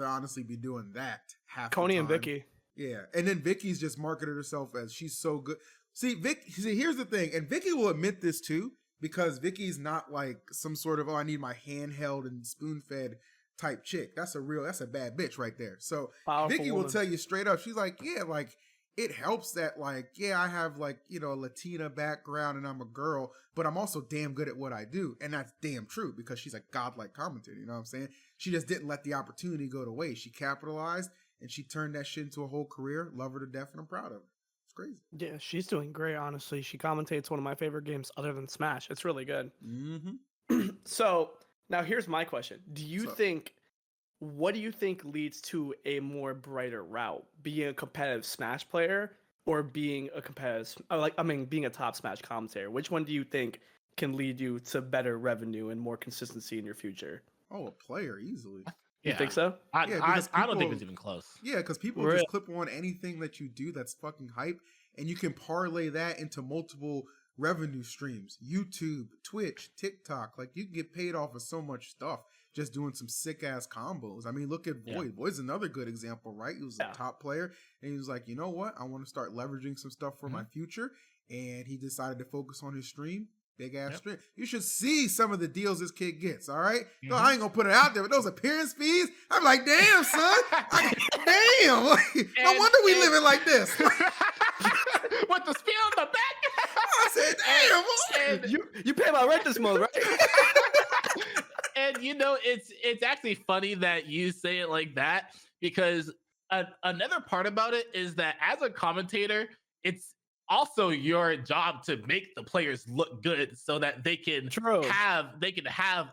Speaker 1: honestly be doing that half
Speaker 3: Coney
Speaker 1: the
Speaker 3: and
Speaker 1: time.
Speaker 3: Vicky.
Speaker 1: Yeah, and then Vicky's just marketed herself as she's so good. See, here's the thing, and Vicky will admit this too, because Vicky's not like some sort of I need my handheld and spoon fed type chick. That's a bad bitch right there. So
Speaker 3: Powerful
Speaker 1: Vicky
Speaker 3: woman.
Speaker 1: will tell you straight up. She's like, yeah, like it helps that like, yeah, I have like, you know, a Latina background and I'm a girl, but I'm also damn good at what I do. And that's damn true, because she's a godlike commentator. You know what I'm saying? She just didn't let the opportunity go to waste. She capitalized, and she turned that shit into a whole career. Love her to death, and I'm proud of her. It's crazy.
Speaker 3: Yeah, she's doing great, honestly. She commentates one of my favorite games other than Smash. It's really good. So now here's my question. What do you think leads to a more brighter route? Being a competitive Smash player or being being a top Smash commentator? Which one do you think can lead you to better revenue and more consistency in your future?
Speaker 1: Oh, a player easily.
Speaker 3: You think so?
Speaker 2: I don't think it's even close.
Speaker 1: Yeah, because people just clip on anything that you do that's fucking hype, and you can parlay that into multiple revenue streams. YouTube, Twitch, TikTok. Like, you can get paid off of so much stuff just doing some sick ass combos. I mean, look at Void. Yeah. Void's another good example, right? He was a top player, and he was like, you know what? I want to start leveraging some stuff for my future, and he decided to focus on his stream. Big ass stream. You should see some of the deals this kid gets, all right? No, I ain't gonna put it out there, but those appearance fees, I'm like, damn, son. Damn. No wonder we living like this.
Speaker 2: With the spear on the back.
Speaker 1: I said, damn.
Speaker 3: You pay my rent this month, right?
Speaker 2: And it's actually funny that you say it like that, because another part about it is that as a commentator, it's also your job to make the players look good so that they can have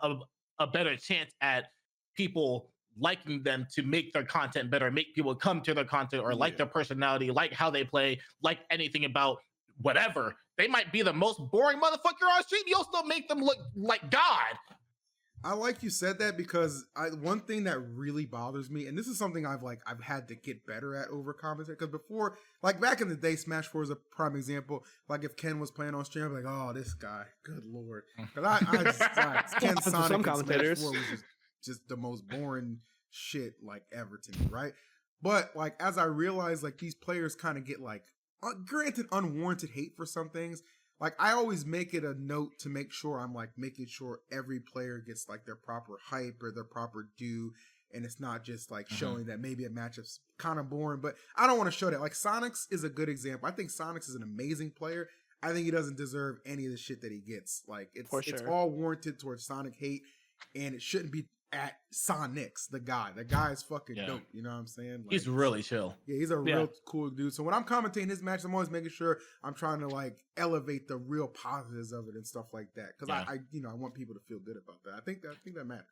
Speaker 2: a better chance at people liking them, to make their content better, make people come to their content or like their personality, like how they play, like anything about whatever. They might be the most boring motherfucker on stream. You'll still make them look like God.
Speaker 1: I like you said that, because one thing that really bothers me, and this is something I've had to get better at over commentating, because before, like back in the day, Smash 4 is a prime example. Like if Ken was playing on stream, I'd be like, oh, this guy, good lord. Because I just Ken Sonic in Smash 4 was just the most boring shit like ever to me, right? But like as I realized, like these players kind of get like granted unwarranted hate for some things. Like, I always make it a note to make sure I'm, like, making sure every player gets, like, their proper hype or their proper due, and it's not just, like, showing that maybe a matchup's kind of boring, but I don't want to show that. Like, Sonics is a good example. I think Sonics is an amazing player. I think he doesn't deserve any of the shit that he gets. Like, it's all warranted towards Sonic hate, and it shouldn't be at Sonics, the guy. The guy is fucking dope. You know what I'm saying? Like,
Speaker 2: he's really chill.
Speaker 1: Yeah, he's a real cool dude. So when I'm commentating his match, I'm always making sure I'm trying to like elevate the real positives of it and stuff like that. Because I want people to feel good about that. I think that matters.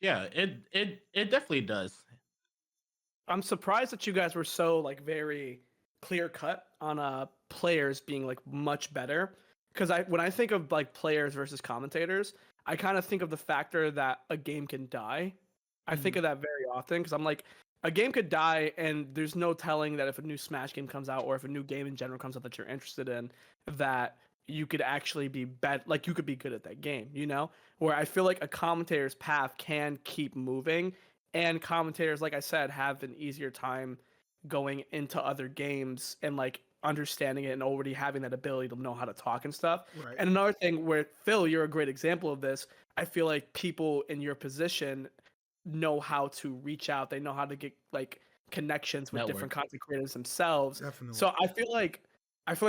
Speaker 2: Yeah, it definitely does.
Speaker 3: I'm surprised that you guys were so like very clear cut on players being like much better. Because when I think of like players versus commentators, I kind of think of the factor that a game can die. I think of that very often, because I'm like, a game could die and there's no telling that if a new Smash game comes out or if a new game in general comes out that you're interested in, that you could actually be like you could be good at that game, you know? Where I feel like a commentator's path can keep moving, and commentators, like I said, have an easier time going into other games and like understanding it and already having that ability to know how to talk and stuff. Right. And another thing where, Phil, you're a great example of this. I feel like people in your position know how to reach out. They know how to get like connections with different content creators themselves. Definitely. So I feel like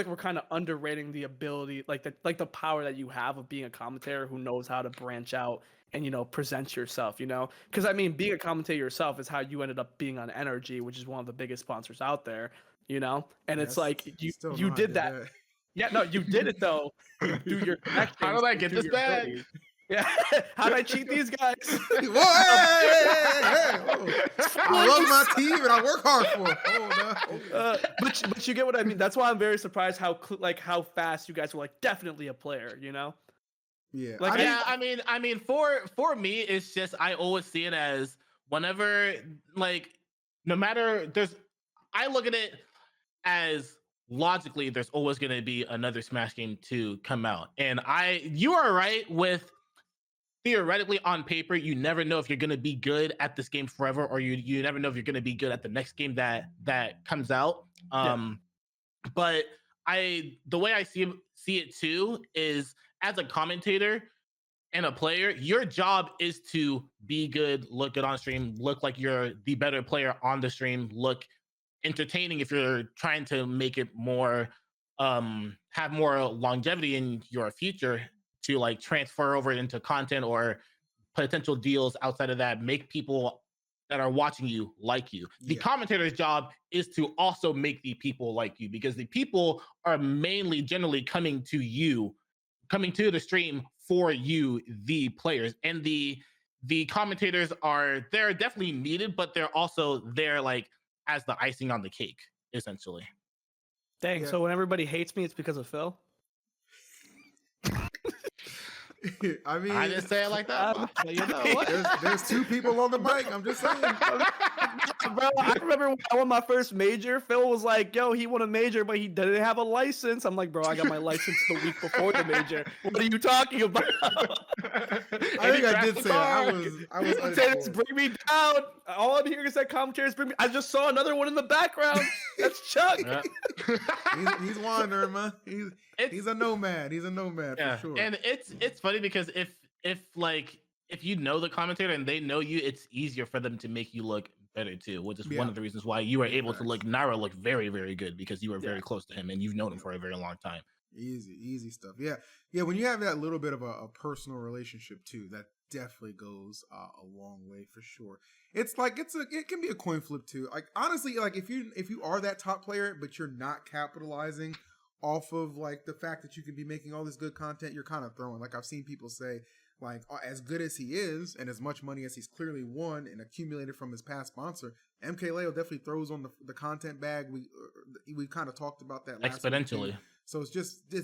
Speaker 3: we're kind of underrating the ability, like the power that you have of being a commentator who knows how to branch out and, present yourself, because I mean, being a commentator yourself is how you ended up being on Energy, which is one of the biggest sponsors out there. And it's like you did that. Yeah, no, you did it though. Through your connections.
Speaker 2: How did I get this bad?
Speaker 3: Yeah, how did I cheat these guys?
Speaker 1: Whoa, I love my team and I work hard for it.
Speaker 3: But you get what I mean. That's why I'm very surprised how fast you guys were like definitely a player.
Speaker 1: Yeah.
Speaker 3: Like
Speaker 2: I mean, for me, it's just I always see it as whenever no matter I look at it as logically there's always going to be another Smash game to come out, and you are right with theoretically on paper you never know if you're going to be good at this game forever, or you never know if you're going to be good at the next game that comes out. But the way I see it too is, as a commentator and a player, your job is to be good, look good on stream, look like you're the better player on the stream, look entertaining if you're trying to make it more have more longevity in your future, to like transfer over into content or potential deals outside of that, make people that are watching you like you. The
Speaker 1: Yeah.
Speaker 2: commentator's job is to also make the people like you, because the people are mainly generally coming to the stream for you, the players. And the commentators they're definitely needed, but they're also there like as the icing on the cake, essentially.
Speaker 3: Dang,
Speaker 1: Yeah.
Speaker 3: so when everybody hates me, it's because of Phil?
Speaker 1: I mean,
Speaker 2: I didn't say it like that, but you know what?
Speaker 1: there's two people on the mic. I'm just saying.
Speaker 3: Bro, I remember when I won my first major, Phil was like, yo, he won a major, but he didn't have a license. I'm like, bro, I got my license the week before the major. What are you talking about?
Speaker 1: I think I did say that. I was
Speaker 3: Commentators
Speaker 1: uninformed.
Speaker 3: bring me down. All I'm hearing is that commentators bring me. I just saw another one in the background. That's Chuck.
Speaker 2: Yeah.
Speaker 1: He's wandering, man. He's a nomad. He's a nomad
Speaker 2: Yeah,
Speaker 1: for sure.
Speaker 2: and it's funny because if you know the commentator and they know you, it's easier for them to make you look better too, which is one of the reasons why you were able to look Naira look very, very good, because you were very close to him and you've known him for a very long time.
Speaker 1: Easy stuff. Yeah. When you have that little bit of a personal relationship too, that definitely goes a long way for sure. It's like it can be a coin flip too. Like honestly, like if you are that top player but you're not capitalizing off of like the fact that you can be making all this good content, you're kind of throwing. Like I've seen people say, like, as good as he is and as much money as he's clearly won and accumulated from his past sponsor, MKLeo definitely throws on the content bag. We kind of talked about that last
Speaker 2: Exponentially.
Speaker 1: week. So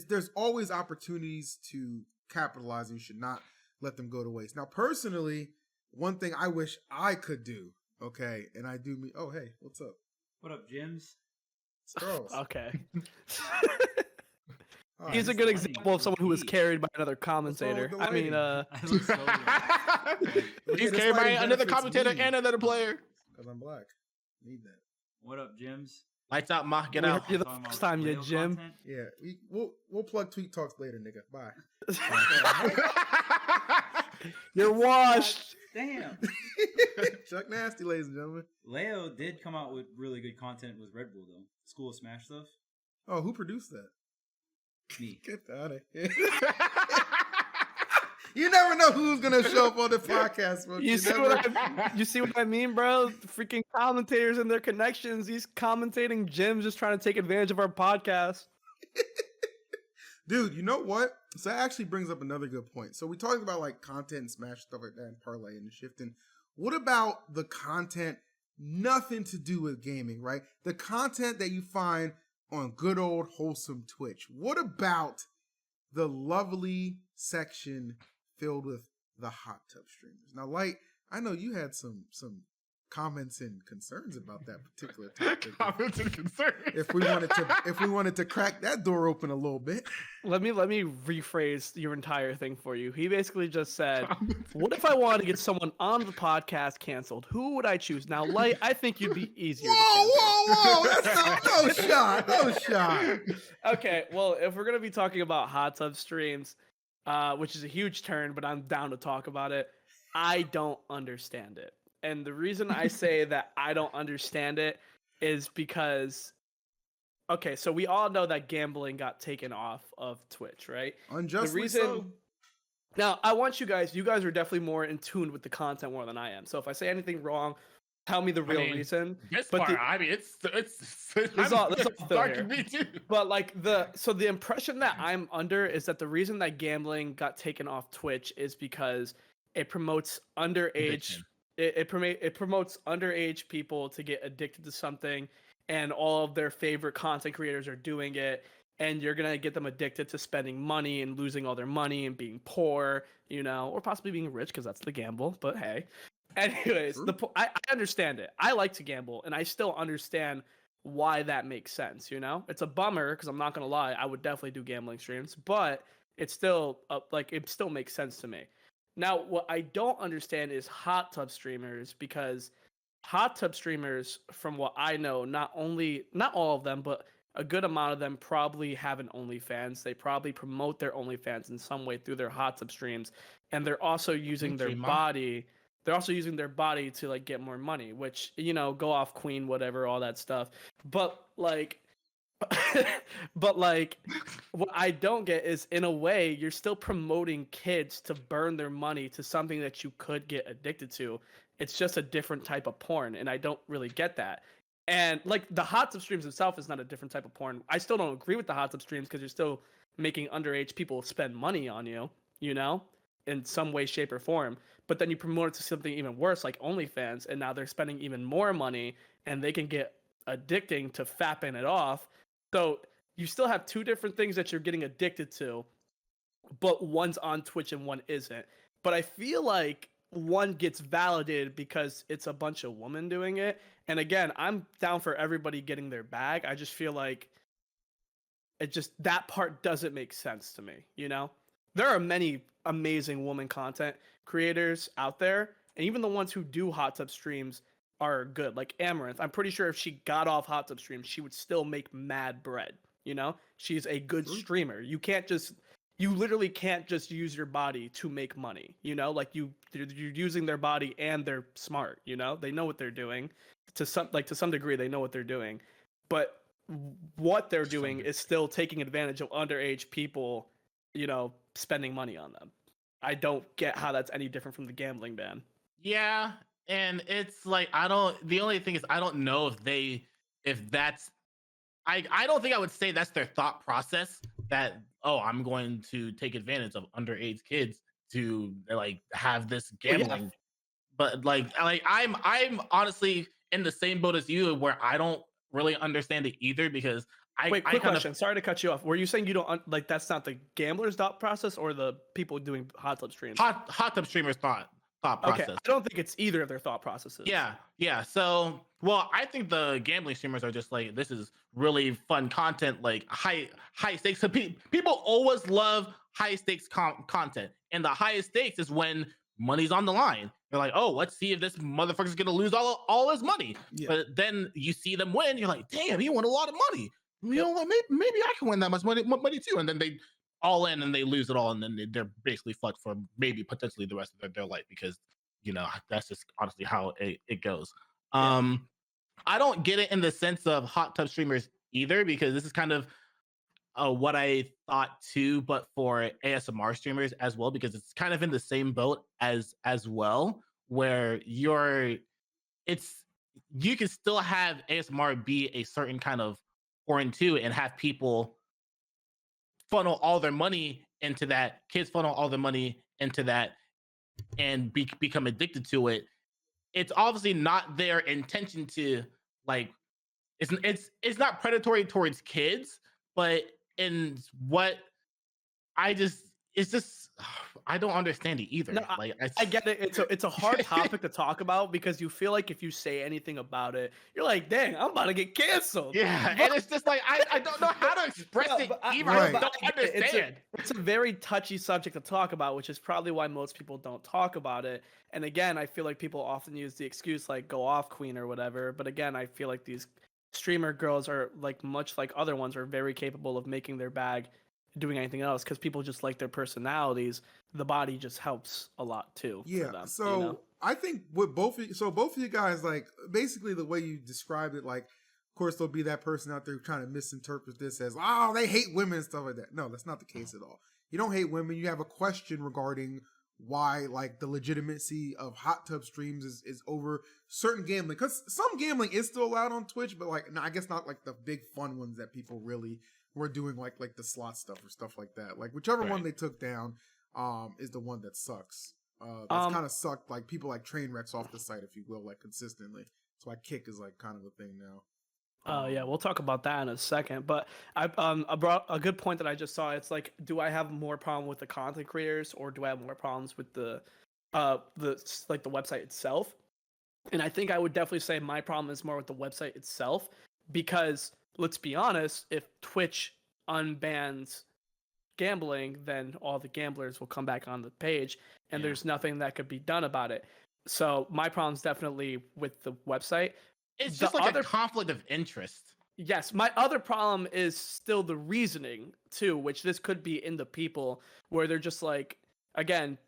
Speaker 1: there's always opportunities to capitalize, and you should not let them go to waste. Now, personally, one thing I wish I could do, okay, and I do me. Oh, hey, what's up?
Speaker 4: What up, Jims?
Speaker 1: Charles.
Speaker 3: Okay.
Speaker 1: All
Speaker 3: He's a
Speaker 1: right.
Speaker 3: good example of someone who was carried by another commentator.
Speaker 1: with the
Speaker 3: I mean,
Speaker 4: I look so
Speaker 1: Look
Speaker 2: He's
Speaker 1: at this
Speaker 2: carried by
Speaker 1: lighting
Speaker 2: another
Speaker 1: benefits
Speaker 2: commentator
Speaker 1: me,
Speaker 2: and another player.
Speaker 1: because I'm black. Need that.
Speaker 4: What up, Jims?
Speaker 2: Lights out, Ma. Get
Speaker 3: we
Speaker 2: out.
Speaker 3: heard you the
Speaker 4: Talking
Speaker 3: first
Speaker 4: about
Speaker 3: time, you
Speaker 4: Leo
Speaker 3: Jim.
Speaker 4: content?
Speaker 1: Yeah, we'll plug Tweet Talks later, nigga. Bye.
Speaker 3: You're washed.
Speaker 4: Damn.
Speaker 1: Chuck Nasty, ladies and gentlemen.
Speaker 4: Leo did come out with really good content with Red Bull, though. School of Smash stuff.
Speaker 1: Oh, who produced that?
Speaker 4: Me.
Speaker 1: Get out of here. You never know who's gonna show up on the podcast, folks.
Speaker 3: You see what I mean, bro? Freaking commentators and their connections. These commentating gyms just trying to take advantage of our podcast.
Speaker 1: Dude, you know what? So that actually brings up another good point. So we talked about like content and Smash stuff like that and parlay and shifting. What about the content nothing to do with gaming, right? The content that you find on good old wholesome Twitch. What about the lovely section filled with the hot tub streamers? Now, Light, I know you had some comments and concerns about that particular topic.
Speaker 2: Comments and concerns.
Speaker 1: If we wanted to crack that door open a little bit.
Speaker 3: Let me rephrase your entire thing for you. He basically just said, "What if I wanted to get someone on the podcast canceled? Who would I choose?" Now, Light, I think you'd be easier.
Speaker 1: Whoa! That's no shot.
Speaker 3: Okay, well, if we're gonna be talking about hot tub streams, which is a huge turn, but I'm down to talk about it. I don't understand it. And the reason I say that I don't understand it is because, okay, so we all know that gambling got taken off of Twitch, right?
Speaker 1: Unjustly so.
Speaker 3: Now, I want you guys are definitely more in tune with the content more than I am. So if I say anything wrong, tell me the real reason.
Speaker 2: This
Speaker 3: But
Speaker 2: part,
Speaker 3: the-
Speaker 2: I mean, it's
Speaker 3: That's all
Speaker 2: dark
Speaker 3: here.
Speaker 2: to me too.
Speaker 3: But like the impression that I'm under is that the reason that gambling got taken off Twitch is because it promotes underage.
Speaker 2: Addiction.
Speaker 3: It promotes underage people to get addicted to something, and all of their favorite content creators are doing it, and you're gonna get them addicted to spending money and losing all their money and being poor, or possibly being rich, because that's the gamble. But hey, anyways, I understand it. I like to gamble, and I still understand why that makes sense. It's a bummer because I'm not gonna lie, I would definitely do gambling streams, but it's still it still makes sense to me. Now, what I don't understand is hot tub streamers, because hot tub streamers, from what I know, not all of them, but a good amount of them probably have an OnlyFans. They probably promote their OnlyFans in some way through their hot tub streams, and they're also using their body. They're also using their body to like get more money, which go off Queen, whatever, all that stuff. But what I don't get is, in a way, you're still promoting kids to burn their money to something that you could get addicted to It's just a different type of porn, and I don't really get that. And like the hot tub streams itself is not a different type of porn. I still don't agree with the hot tub streams because you're still making underage people spend money on you, you know, in some way, shape, or form. But then you promote it to something even worse, like OnlyFans, and now they're spending even more money, and they can get addicting to fapping it off. So you still have two different things that you're getting addicted to, but one's on Twitch and one isn't. But I feel like one gets validated because it's a bunch of women doing it. And again, I'm down for everybody getting their bag. I just feel like that part doesn't make sense to me, you know? There are many amazing woman content creators out there, and even the ones who do hot tub streams are good. Like Amaranth, I'm pretty sure if she got off hot tub streams, she would still make mad bread, you know? She's a good streamer. You literally can't just use your body to make money, you know? Like you're using their body and they're smart, you know? They know what they're doing. To some degree they know what they're doing. But what they're doing is still taking advantage of underage people, you know, spending money on them. I don't get how that's any different from the gambling ban.
Speaker 2: Yeah, and it's like the only thing is I don't know if that's I don't think I would say that's their thought process, that I'm going to take advantage of underage kids to like have this gambling. But like I'm honestly in the same boat as you, where I don't really understand it either, because
Speaker 3: Wait, quick question. Sorry to cut you off. Were you saying you don't like that's not the gambler's thought process or the people doing hot tub streams?
Speaker 2: Hot tub streamers thought process.
Speaker 3: Okay, I don't think it's either of their thought processes.
Speaker 2: Yeah. So, well, I think the gambling streamers are just like, this is really fun content, like high stakes. So people always love high stakes content, and the highest stakes is when money's on the line. They're like, oh, let's see if this motherfucker's gonna lose all his money. Yeah. But then you see them win, you're like, damn, he won a lot of money. You know what? Maybe I can win that much money too. And then they all in and they lose it all, and then they're basically fucked for maybe potentially the rest of their life, because you know that's just honestly how it goes. I don't get it in the sense of hot tub streamers either, because this is kind of what I thought too, but for ASMR streamers as well, because it's kind of in the same boat as well, where you can still have ASMR be a certain kind of porn too, and have people funnel all their money into that, kids funnel all their money into that, and become addicted to it. It's obviously not their intention to like, it's not predatory towards kids, but in what it's just I don't understand it either.
Speaker 3: No, I get it. It's a hard topic to talk about, because you feel like if you say anything about it, you're like, dang, I'm about to get canceled.
Speaker 2: Yeah, and it's just like I don't know how to express it either. I don't understand.
Speaker 3: It's a very touchy subject to talk about, which is probably why most people don't talk about it. And again, I feel like people often use the excuse like go off queen or whatever. But again, I feel like these streamer girls are like, much like other ones, are very capable of making their bag doing anything else, because people just like their personalities. The body just helps a lot too.
Speaker 1: Yeah.
Speaker 3: For them,
Speaker 1: So
Speaker 3: you know?
Speaker 1: I think with both of you guys, like basically the way you described it, like of course there'll be that person out there trying to misinterpret this as, oh, they hate women and stuff like that. No, that's not the case at all. You don't hate women. You have a question regarding why like the legitimacy of hot tub streams is over certain gambling, because some gambling is still allowed on Twitch, but like I guess not like the big fun ones that people really were doing, like the slot stuff or stuff like that. Like whichever one they took down is the one that sucks. That's kind of sucked like people like train wrecks off the site, if you will, like consistently. That's why kick is like kind of a thing now.
Speaker 3: Yeah, we'll talk about that in a second. But I brought a good point that I just saw. It's like, do I have more problem with the content creators, or do I have more problems with the website itself? And I think I would definitely say my problem is more with the website itself, because let's be honest, if Twitch unbans gambling, then all the gamblers will come back on the page, and there's nothing that could be done about it. So my problem's definitely with the website.
Speaker 2: It's just like a conflict of interest.
Speaker 3: Yes, my other problem is still the reasoning too, which this could be in the people, where they're just like, again,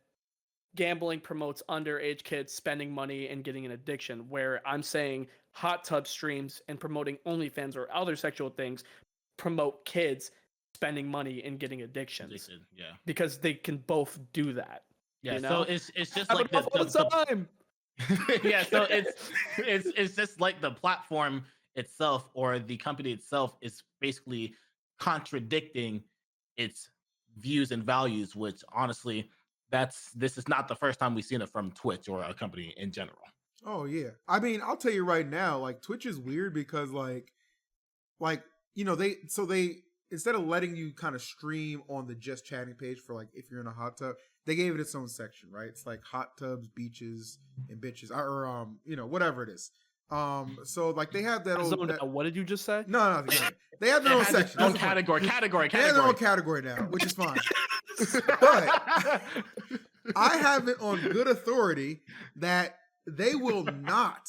Speaker 3: gambling promotes underage kids spending money and getting an addiction, where I'm saying hot tub streams and promoting OnlyFans or other sexual things promote kids spending money and getting addictions.
Speaker 2: Yeah,
Speaker 3: because they can both do that.
Speaker 2: Yeah,
Speaker 3: you know?
Speaker 2: so it's just like this. Yeah, so it's just like the platform itself or the company itself is basically contradicting its views and values, which honestly, this is not the first time we've seen it from Twitch or a company in general.
Speaker 1: Oh yeah. I mean, I'll tell you right now, like Twitch is weird because like they instead of letting you kind of stream on the just chatting page for like if you're in a hot tub, they gave it its own section, right? It's like hot tubs, beaches, and bitches, or whatever it is. So like they have that old.
Speaker 3: What did you just say?
Speaker 1: No, they have their own section.
Speaker 2: Own category.
Speaker 1: They have their own category now, which is fine. But I have it on good authority that they will not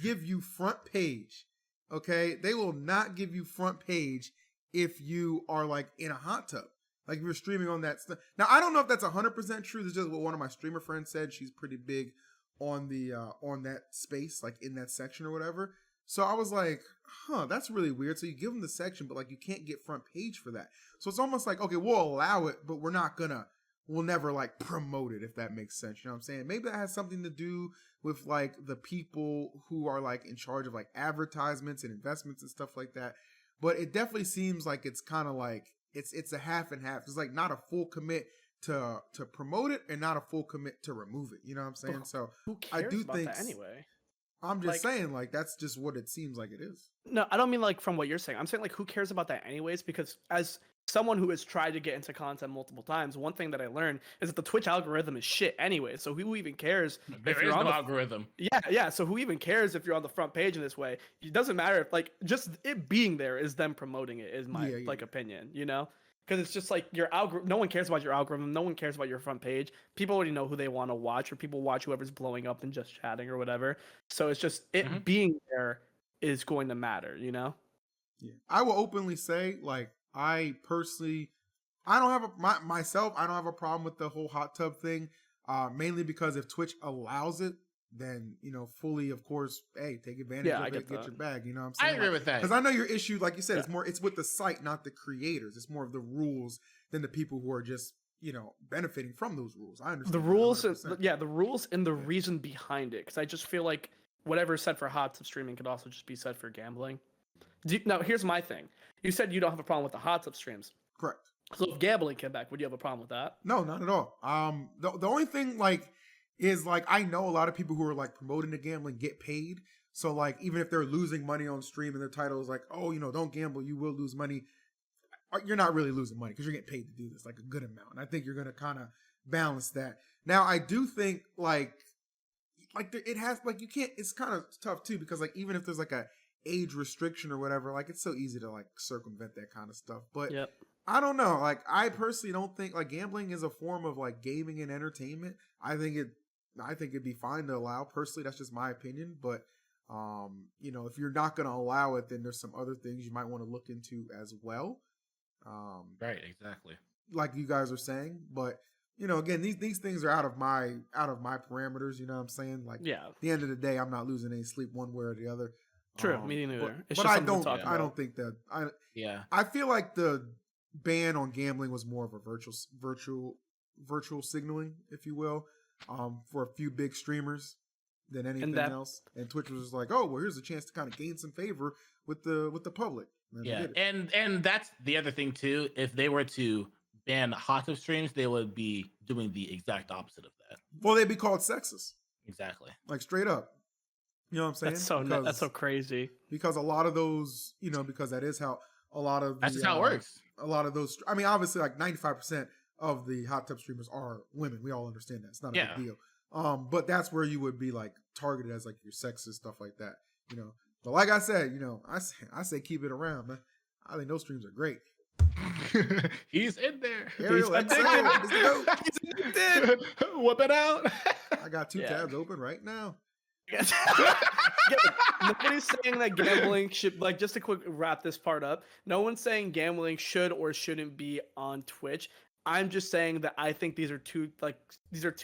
Speaker 1: give you front page. Okay, they will not give you front page if you are like in a hot tub, like if you're streaming on that stuff. Now I don't know if that's 100% true. This is just what one of my streamer friends said. She's pretty big on the on that space, like in that section or whatever. So I was like, that's really weird. So you give them the section, but like you can't get front page for that. So it's almost like, okay, we'll allow it, but we'll never like promote it, if that makes sense. You know what I'm saying? Maybe that has something to do with like the people who are like in charge of like advertisements and investments and stuff like that. But it definitely seems like it's kind of like it's a half and half. It's like not a full commit to promote it and not a full commit to remove it. You know what I'm saying? So
Speaker 3: who cares
Speaker 1: I do
Speaker 3: about
Speaker 1: think
Speaker 3: that anyway?
Speaker 1: I'm just saying like that's just what it seems like it is.
Speaker 3: No, I don't mean like from what you're saying. I'm saying like who cares about that anyways? Because as someone who has tried to get into content multiple times, one thing that I learned is that the Twitch algorithm is shit anyway. So who even cares?
Speaker 2: There is no algorithm.
Speaker 3: Yeah. So who even cares if you're on the front page in this way? It doesn't matter if like just it being there is them promoting it is my like opinion, you know? Because it's just like your algorithm. No one cares about your algorithm. No one cares about your front page. People already know who they want to watch, or people watch whoever's blowing up and just chatting or whatever. So it's just it being there is going to matter, you know?
Speaker 1: Yeah, I will openly say, like, I personally, I don't have I don't have a problem with the whole hot tub thing. Mainly because if Twitch allows it, then fully, of course, hey, take advantage of it, get your bag. You know what I'm saying?
Speaker 2: I agree with that.
Speaker 1: Because I know your issue, like you said, it's with the site, not the creators. It's more of the rules than the people who are just benefiting from those rules. I understand
Speaker 3: the rules. The rules and the reason behind it. Because I just feel like whatever is said for hot tub streaming could also just be said for gambling. Now, here's my thing. You said you don't have a problem with the hot tub streams.
Speaker 1: Correct.
Speaker 3: So if gambling came back, would you have a problem with that?
Speaker 1: No, not at all. The only thing is I know a lot of people who are like promoting the gambling get paid. So like even if they're losing money on stream and their title is like, oh, don't gamble, you will lose money. You're not really losing money because you're getting paid to do this, like a good amount. And I think you're gonna kind of balance that. Now I do think it has you can't. It's kind of tough too because like even if there's like a age restriction or whatever, like it's so easy to like circumvent that kind of stuff. But I don't know. Like I personally don't think like gambling is a form of like gaming and entertainment. I think it'd be fine to allow. Personally, that's just my opinion. But if you're not going to allow it, then there's some other things you might want to look into as well.
Speaker 2: Right, exactly.
Speaker 1: Like you guys are saying, but again, these things are out of my parameters. You know what I'm saying? Like, at the end of the day, I'm not losing any sleep one way or the other.
Speaker 3: True, me neither.
Speaker 1: But I don't think that I feel like the ban on gambling was more of a virtual signaling, if you will, for a few big streamers than anything else. And Twitch was just like, oh, well, here's a chance to kind of gain some favor with the public.
Speaker 2: And that's the other thing too. If they were to ban hot tub streams, they would be doing the exact opposite of that.
Speaker 1: Well, they'd be called sexist.
Speaker 2: Exactly.
Speaker 1: Like straight up. You know what I'm saying?
Speaker 3: That's so crazy.
Speaker 1: Because a lot of those, because that is how a lot of
Speaker 2: that's just how it works.
Speaker 1: A lot of those, I mean, obviously, like 95% of the hot tub streamers are women. We all understand that. It's not a big deal. But that's where you would be like targeted as like your sexist stuff like that. But like I said, I say keep it around, man. I think those streams are great.
Speaker 2: He's in there.
Speaker 1: Ariel,
Speaker 2: He's addicted. Whip it out.
Speaker 1: I got 2 tabs open right now.
Speaker 3: Nobody's saying that gambling should, like, just to quick wrap this part up, no one's saying gambling should or shouldn't be on Twitch. I'm just saying that I think these are two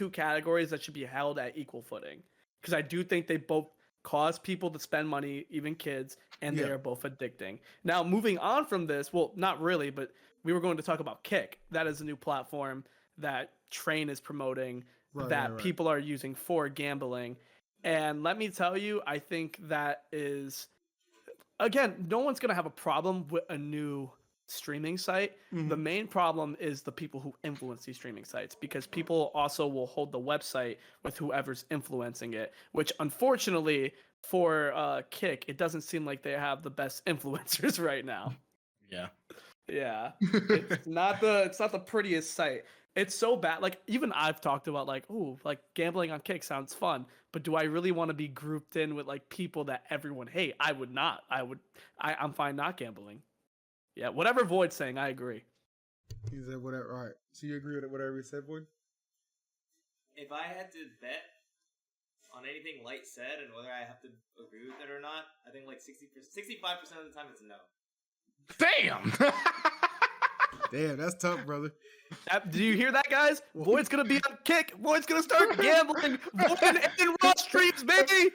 Speaker 3: categories that should be held at equal footing, because I do think they both cause people to spend money, even kids, and they are both addicting. Now, moving on from this, well, not really, but we were going to talk about Kick. That is a new platform that Train is promoting, that people are using for gambling. And let me tell you, I think that is, again, no one's going to have a problem with a new streaming site. The main problem is the people who influence these streaming sites, because people also will hold the website with whoever's influencing it, which unfortunately for Kick, it doesn't seem like they have the best influencers right now.
Speaker 2: Yeah.
Speaker 3: Yeah. It's not the prettiest site. It's so bad. Like, even I've talked about, like, ooh, like gambling on Kick sounds fun, but do I really want to be grouped in with like people that everyone hate? I would not. I'm fine not gambling. Yeah, whatever Void's saying, I agree.
Speaker 1: He said whatever. All right. So you agree with whatever he said, Void?
Speaker 5: If I had to bet on anything Light said and whether I have to agree with it or not, I think like 65% of the time it's no.
Speaker 2: Damn.
Speaker 1: Damn, that's tough, brother.
Speaker 3: Do you hear that, guys? Void's gonna be on Kick. Void's gonna start gambling. Void and Raw streams, baby.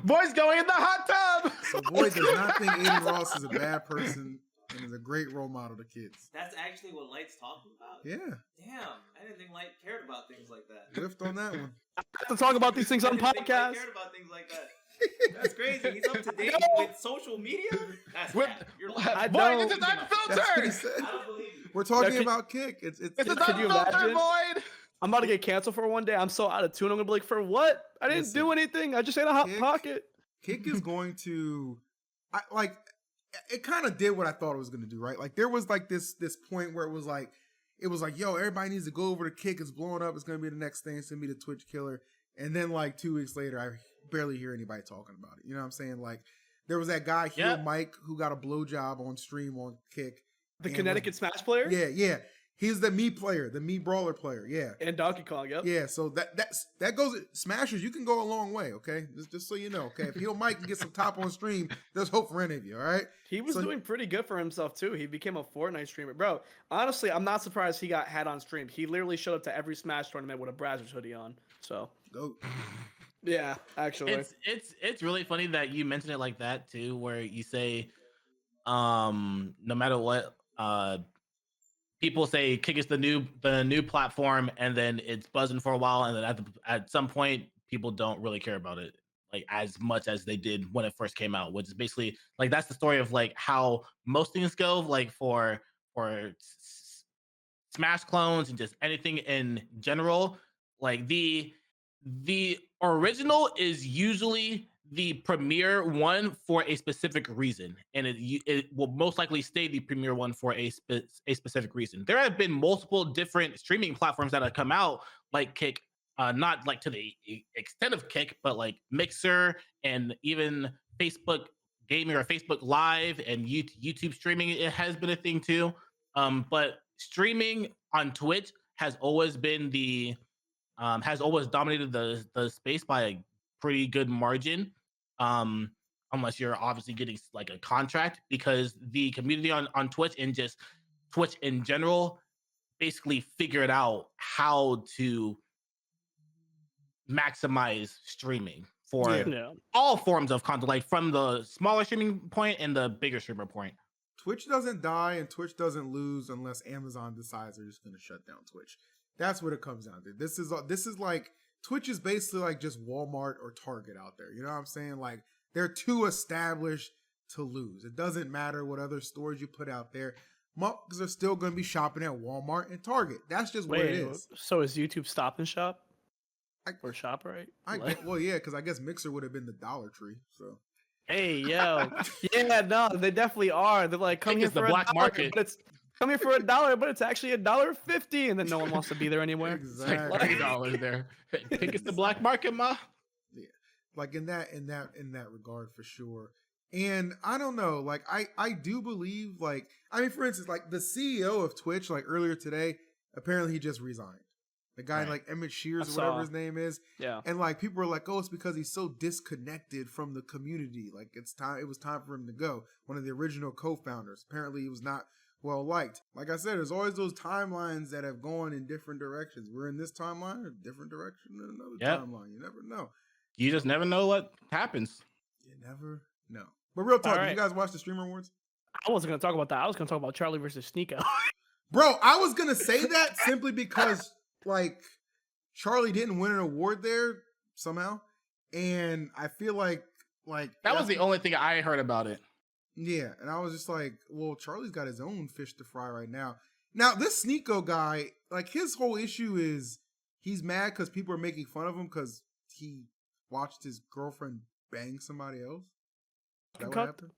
Speaker 2: Void's going in the hot tub.
Speaker 1: So Void does not think Aiden Ross is a bad person and is a great role model to kids.
Speaker 5: That's actually what Light's talking about?
Speaker 1: Yeah.
Speaker 5: Damn, I didn't think Light cared about things like that.
Speaker 1: Lift on that one.
Speaker 3: I have to talk about these things on
Speaker 5: I didn't think Light
Speaker 3: podcasts.
Speaker 5: cared about things like that. That's crazy. He's up to date with social media? That's cap. You're lying.
Speaker 2: Void, this is
Speaker 1: That's what he
Speaker 2: unfiltered.
Speaker 1: said.
Speaker 5: I don't believe you.
Speaker 1: We're talking
Speaker 3: Yeah,
Speaker 1: about Kick. It's
Speaker 2: This is
Speaker 3: Could you
Speaker 2: unfiltered,
Speaker 3: imagine?
Speaker 2: Void.
Speaker 3: I'm about to get canceled for one day. I'm so out of tune. I'm gonna be like, for what? I didn't
Speaker 1: Listen,
Speaker 3: do anything. I just ate a hot
Speaker 1: Kick-
Speaker 3: pocket.
Speaker 1: Kick is going to, it kind of did what I thought it was going to do, right? Like there was like this point where it was like, yo, everybody needs to go over to Kick. It's blowing up. It's going to be the next thing. It's going to be the Twitch killer. And then like 2 weeks later, I barely hear anybody talking about it. You know what I'm saying? Like there was that guy, Heel Mike, who got a blowjob on stream on Kick.
Speaker 3: The
Speaker 1: And
Speaker 3: Connecticut Smash player?
Speaker 1: Yeah. He's the Mii player, the Mii brawler player. Yeah.
Speaker 3: And Donkey Kong, yep.
Speaker 1: Yeah, so that goes Smashers. You can go a long way, okay? Just so you know, okay. If Heel Mike can get some top on stream, there's hope for any of you. All right.
Speaker 3: He was doing pretty good for himself too. He became a Fortnite streamer, bro. Honestly, I'm not surprised he got had on stream. He literally showed up to every Smash tournament with a Brazzers hoodie on. So
Speaker 1: Go.
Speaker 3: yeah, actually,
Speaker 2: It's really funny that you mention it like that too, where you say, no matter what, people say Kick is the new platform, and then it's buzzing for a while, and then at some point, people don't really care about it like as much as they did when it first came out. Which is basically like that's the story of like how most things go, like for Smash clones and just anything in general. Like the original is usually the premier one for a specific reason, and it will most likely stay the premier one for a specific reason. There have been multiple different streaming platforms that have come out, like Kick, not like to the extent of Kick, but like Mixer and even Facebook Gaming or Facebook Live and YouTube streaming. It has been a thing too, but streaming on Twitch has always been has always dominated the space by a pretty good margin, unless you're obviously getting like a contract, because the community on Twitch and just Twitch in general basically figured out how to maximize streaming for all forms of content, like from the smaller streaming point and the bigger streamer point.
Speaker 1: Twitch doesn't die and Twitch doesn't lose unless Amazon decides they're just going to shut down Twitch. That's what it comes down to. This is like Twitch is basically like just Walmart or Target out there. You know what I'm saying? Like they're too established to lose. It doesn't matter what other stores you put out there. Because they're still going to be shopping at Walmart and Target. That's just what it is.
Speaker 3: So is YouTube Stop and Shop? Or ShopRite?
Speaker 1: Well, yeah, because I guess Mixer would have been the Dollar Tree. So.
Speaker 3: Hey, yo. Yeah, no, they definitely are. They're like, come here for
Speaker 2: the black market.
Speaker 3: But it's come here for $1, but it's actually $1.50, and then no one wants to be there anymore.
Speaker 1: Exactly.
Speaker 2: It's like $3 there. Think it's the black market, ma.
Speaker 1: Yeah, like in that regard for sure. And I don't know, like I do believe, like I mean, for instance, like the CEO of Twitch, like earlier today, apparently he just resigned. The guy like Emmett Shears or whatever his name is.
Speaker 3: Yeah.
Speaker 1: And like people were like, oh, it's because he's so disconnected from the community. Like it was time for him to go. One of the original co-founders. Apparently he was not well liked. Like I said, there's always those timelines that have gone in different directions. We're in this timeline or a different direction than another timeline. You never know.
Speaker 2: You just never know what happens.
Speaker 1: You never know. But real talk,
Speaker 3: right.
Speaker 1: Did you guys watch the Streamer Awards?
Speaker 3: I wasn't going to talk about that. I was going to talk about Charlie versus Sneeko.
Speaker 1: Bro, I was going to say that simply because, like, Charlie didn't win an award there somehow. and I feel like
Speaker 2: That was the only thing I heard about it.
Speaker 1: Yeah, and I was just like, well, Charlie's got his own fish to fry right now. Now, this Sneeko guy, like, his whole issue is he's mad because people are making fun of him because he watched his girlfriend bang somebody else. Is that what happened?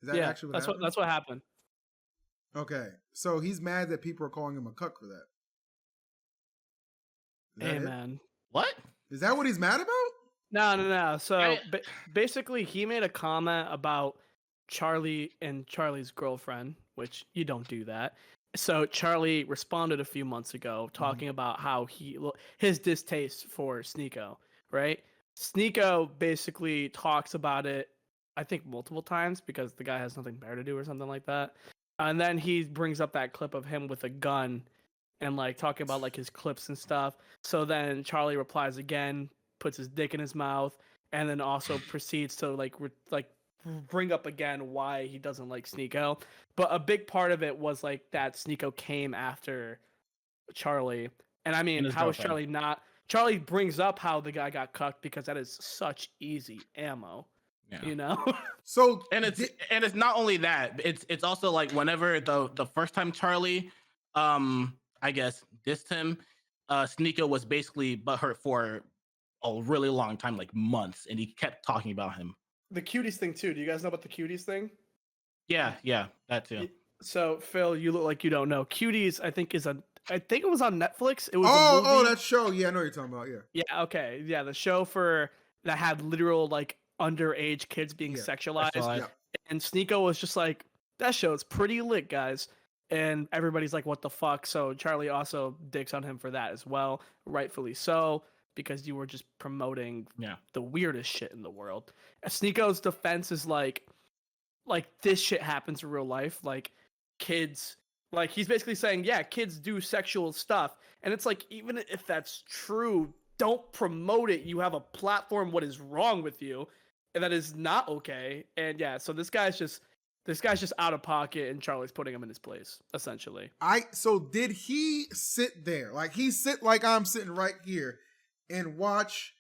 Speaker 1: Is that actually what happened?
Speaker 3: That's what happened.
Speaker 1: Okay, so he's mad that people are calling him a cuck for that.
Speaker 3: Hey, man.
Speaker 2: What?
Speaker 1: Is that what he's mad about?
Speaker 3: No. So basically, he made a comment about Charlie and Charlie's girlfriend, which you don't do that. So Charlie responded a few months ago talking about how his distaste for Sneeko, right? Sneeko basically talks about it, I think multiple times because the guy has nothing better to do or something like that. And then he brings up that clip of him with a gun and like talking about like his clips and stuff. So then Charlie replies again, puts his dick in his mouth, and then also proceeds to like bring up again why he doesn't like Sneeko. But a big part of it was like that Sneeko came after Charlie. And I mean, how is Charlie not? Charlie brings up how the guy got cucked because that is such easy ammo. Yeah. You know?
Speaker 1: So
Speaker 2: it's not only that, it's also like whenever the first time Charlie I guess dissed him, Sneeko was basically butthurt for a really long time, like months, and he kept talking about him.
Speaker 3: The cuties thing too. Do you guys know about the cuties thing?
Speaker 2: Yeah, that too.
Speaker 3: So Phil, you look like you don't know. Cuties, I think it was on Netflix. It was
Speaker 1: that show. Yeah, I know what you're talking about. Yeah.
Speaker 3: Yeah. Okay. Yeah, the show that had literal like underage kids being sexualized.
Speaker 1: Yeah.
Speaker 3: And Sneeko was just like, that show's pretty lit, guys. And everybody's like, what the fuck? So Charlie also dicks on him for that as well, rightfully so, because you were just promoting the weirdest shit in the world. Sneeko's defense is like this shit happens in real life. Like kids, like he's basically saying, yeah, kids do sexual stuff. And it's like, even if that's true, don't promote it. You have a platform. What is wrong with you? And that is not okay. And yeah, so this guy's just out of pocket, and Charlie's putting him in his place, essentially.
Speaker 1: So did he sit there, like he sit like I'm sitting right here, and watch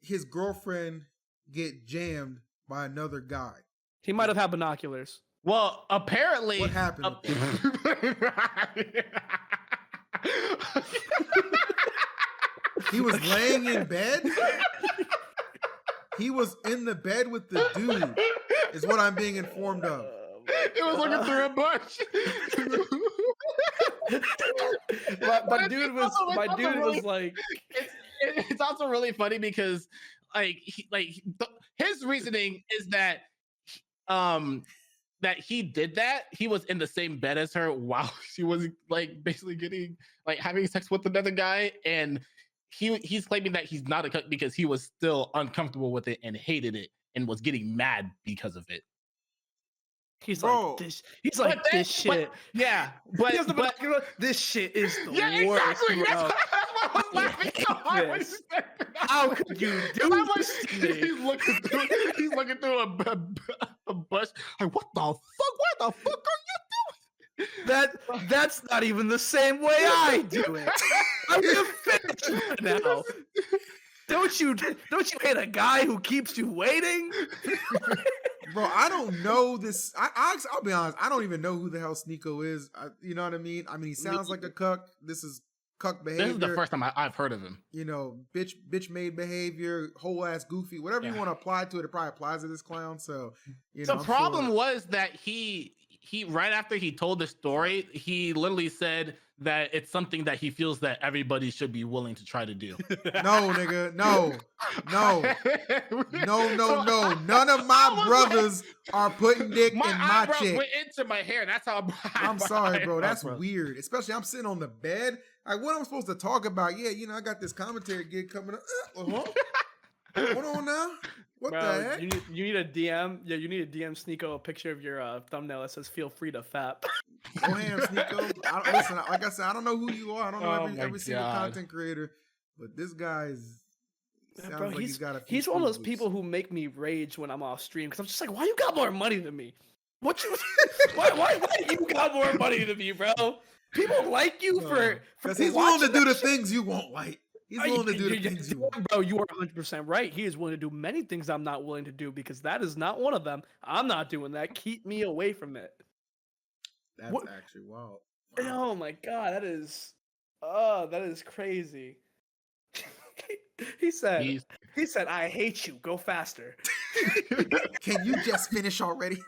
Speaker 1: his girlfriend get jammed by another guy?
Speaker 3: He might have had binoculars.
Speaker 2: Well, apparently,
Speaker 1: what happened? He was laying in bed. He was in the bed with the dude, is what I'm being informed of.
Speaker 2: It was looking through a bush.
Speaker 3: my dude was like.
Speaker 2: It's also really funny because, his reasoning is that, that he did that. He was in the same bed as her while she was like basically having sex with another guy, and he's claiming that he's not a cuck because he was still uncomfortable with it and hated it and was getting mad because of it.
Speaker 3: He's like this. He's like this shit. This shit is the worst.
Speaker 2: Exactly. That's why I was laughing so hard when you said that.
Speaker 3: How could you do this to me?
Speaker 2: He's looking through a bush. Like, what the fuck? What the fuck are you doing?
Speaker 3: That's not even the same way I do it. I'm gonna finish it now. Don't you hate a guy who keeps you waiting?
Speaker 1: Bro, I don't know this. I'll be honest. I don't even know who the hell Sneeko is. You know what I mean? I mean, he sounds like a cuck. This is cuck behavior.
Speaker 2: This is the first time I've heard of him.
Speaker 1: You know, bitch made behavior, whole ass goofy, whatever you want to apply to it. It probably applies to this clown. So,
Speaker 2: the problem was that he right after he told the story, he literally said that it's something that he feels that everybody should be willing to try to do.
Speaker 1: No, nigga, no. None of my brothers are putting dick in my chick.
Speaker 2: Went into my hair. That's how.
Speaker 1: I'm sorry, bro. That's weird. Especially I'm sitting on the bed. Like, what am I supposed to talk about? Yeah, I got this commentary gig coming up. Hold on now. What the heck?
Speaker 3: You need a DM. Yeah, you need a DM Sneeko a picture of your thumbnail that says "Feel free to fap."
Speaker 1: Go ahead, Sneeko. Listen, like I said, I don't know who you are. I don't know every single content creator, but this guy's. Sounds like he's got a.
Speaker 3: He's one of those people who make me rage when I'm off stream because I'm just like, why you got more money than me? Why you got more money than me, bro? People like you for
Speaker 1: because he's willing to do the things you won't like. He's willing to do the things you want.
Speaker 3: Bro, you are 100% right. He is willing to do many things I'm not willing to do because that is not one of them. I'm not doing that. Keep me away from it.
Speaker 1: That's actually wild. Wow.
Speaker 3: Oh my god, that is crazy. He said, I hate you. Go faster.
Speaker 1: Can you just finish already?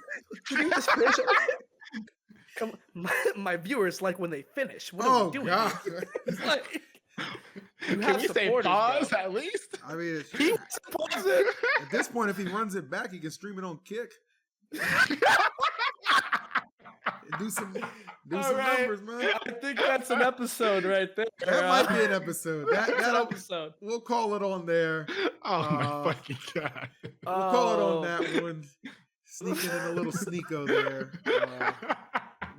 Speaker 3: Can you just finish already? Come, my viewers like when they finish. What are we doing?
Speaker 1: God.
Speaker 3: Like,
Speaker 2: Can you say pause at least?
Speaker 1: I mean,
Speaker 3: He wants to pause it.
Speaker 1: at this point, if he runs it back, he can stream it on Kick. Do some
Speaker 3: right.
Speaker 1: numbers, man.
Speaker 3: I think that's an episode right there.
Speaker 1: That might be an episode.
Speaker 3: That's an
Speaker 1: That'll
Speaker 3: episode.
Speaker 1: We'll call it on there.
Speaker 2: Oh my fucking god!
Speaker 1: We'll call it on that one. Sneaking in a little sneako there.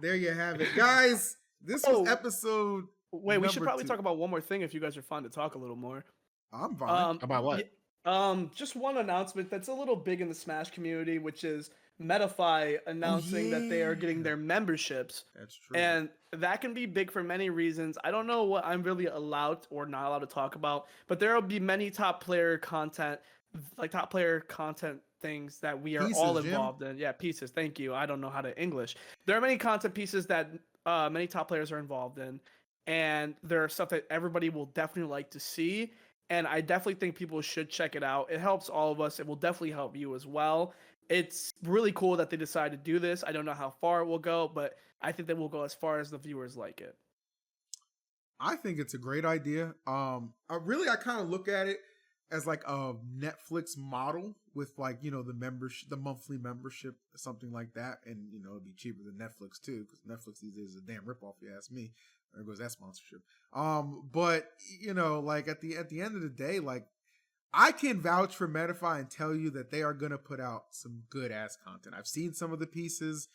Speaker 1: There you have it, guys. This was episode.
Speaker 3: Wait, we should probably
Speaker 1: 2.
Speaker 3: talk about one more thing if you guys are fun to talk a little more.
Speaker 1: I'm fine.
Speaker 2: About what?
Speaker 3: Just one announcement that's a little big in the Smash community, which is Metafy announcing that they are getting their memberships.
Speaker 1: That's true.
Speaker 3: And that can be big for many reasons. I don't know what I'm really allowed or not allowed to talk about, but there will be many top player content things that we are all involved in. Yeah, pieces. Thank you. I don't know how to English. There are many content pieces that many top players are involved in, and there are stuff that everybody will definitely like to see. And I definitely think people should check it out. It helps all of us. It will definitely help you as well. It's really cool that they decided to do this. I don't know how far it will go, but I think that will go as far as the viewers like it.
Speaker 1: I think it's a great idea. I kind of look at it as like a Netflix model with like, you know, the monthly membership, something like that. And, you know, it'd be cheaper than Netflix too, because Netflix these days is a damn ripoff, if you ask me. There goes that sponsorship. But, you know, like at the end of the day, like, I can vouch for Metafy and tell you that they are going to put out some good ass content. I've seen some of the pieces,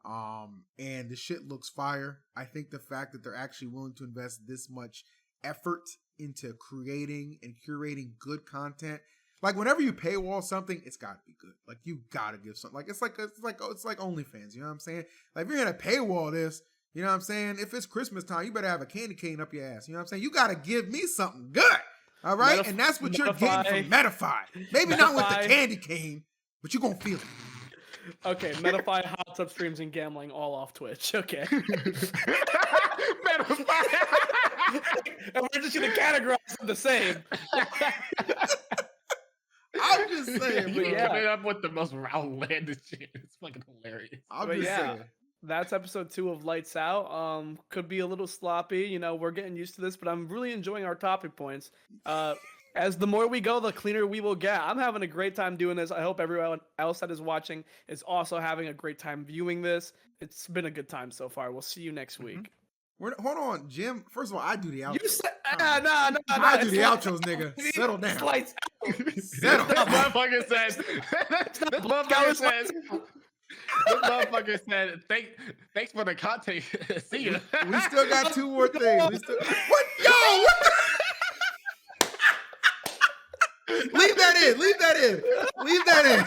Speaker 1: and the shit looks fire. I think the fact that they're actually willing to invest this much effort into creating and curating good content, like whenever you paywall something, it's got to be good. Like you got to give something. Like it's like OnlyFans. You know what I'm saying? Like if you're gonna paywall this, you know what I'm saying? If it's Christmas time, you better have a candy cane up your ass. You know what I'm saying? You got to give me something good. All right, and that's what you're getting from Metafy. Maybe not with the candy cane, but you're gonna feel it.
Speaker 3: Okay, Metafy, hot tub streams, and gambling all off Twitch. Okay.
Speaker 2: Metafy.
Speaker 3: And we're just gonna categorize them the same.
Speaker 1: I'm just saying,
Speaker 2: You coming up with the most outlandish shit. It's fucking hilarious.
Speaker 1: I'm just saying.
Speaker 3: That's episode 2 of Lights Out. Could be a little sloppy, you know, we're getting used to this, but I'm really enjoying our topic points. As the more we go, the cleaner we will get. I'm having a great time doing this. I hope everyone else that is watching is also having a great time viewing this. It's been a good time so far. We'll see you next week.
Speaker 1: Hold on, Jim. First of all, I do the outro.
Speaker 3: You said, no.
Speaker 1: I do the outros, nigga. Settle down.
Speaker 3: Lights Out.
Speaker 1: Settle
Speaker 2: This
Speaker 1: down.
Speaker 2: motherfucker says. This motherfucker said, thanks for the content. See ya.
Speaker 1: We still got 2 more things. What? Yo! What the? Leave that in.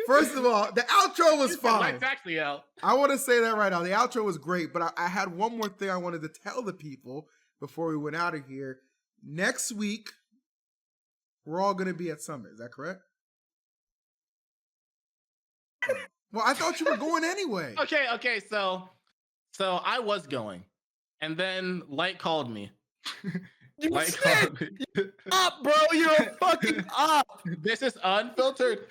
Speaker 1: First of all, the outro was fine.
Speaker 2: Lights actually out.
Speaker 1: I want to say that right now. The outro was great, but I had one more thing I wanted to tell the people before we went out of here. Next week, we're all going to be at Summit. Is that correct? Well, I thought you were going anyway.
Speaker 2: Okay. So I was going, and then Light called me.
Speaker 3: Light called me. Up, bro. You're fucking up.
Speaker 2: This is unfiltered.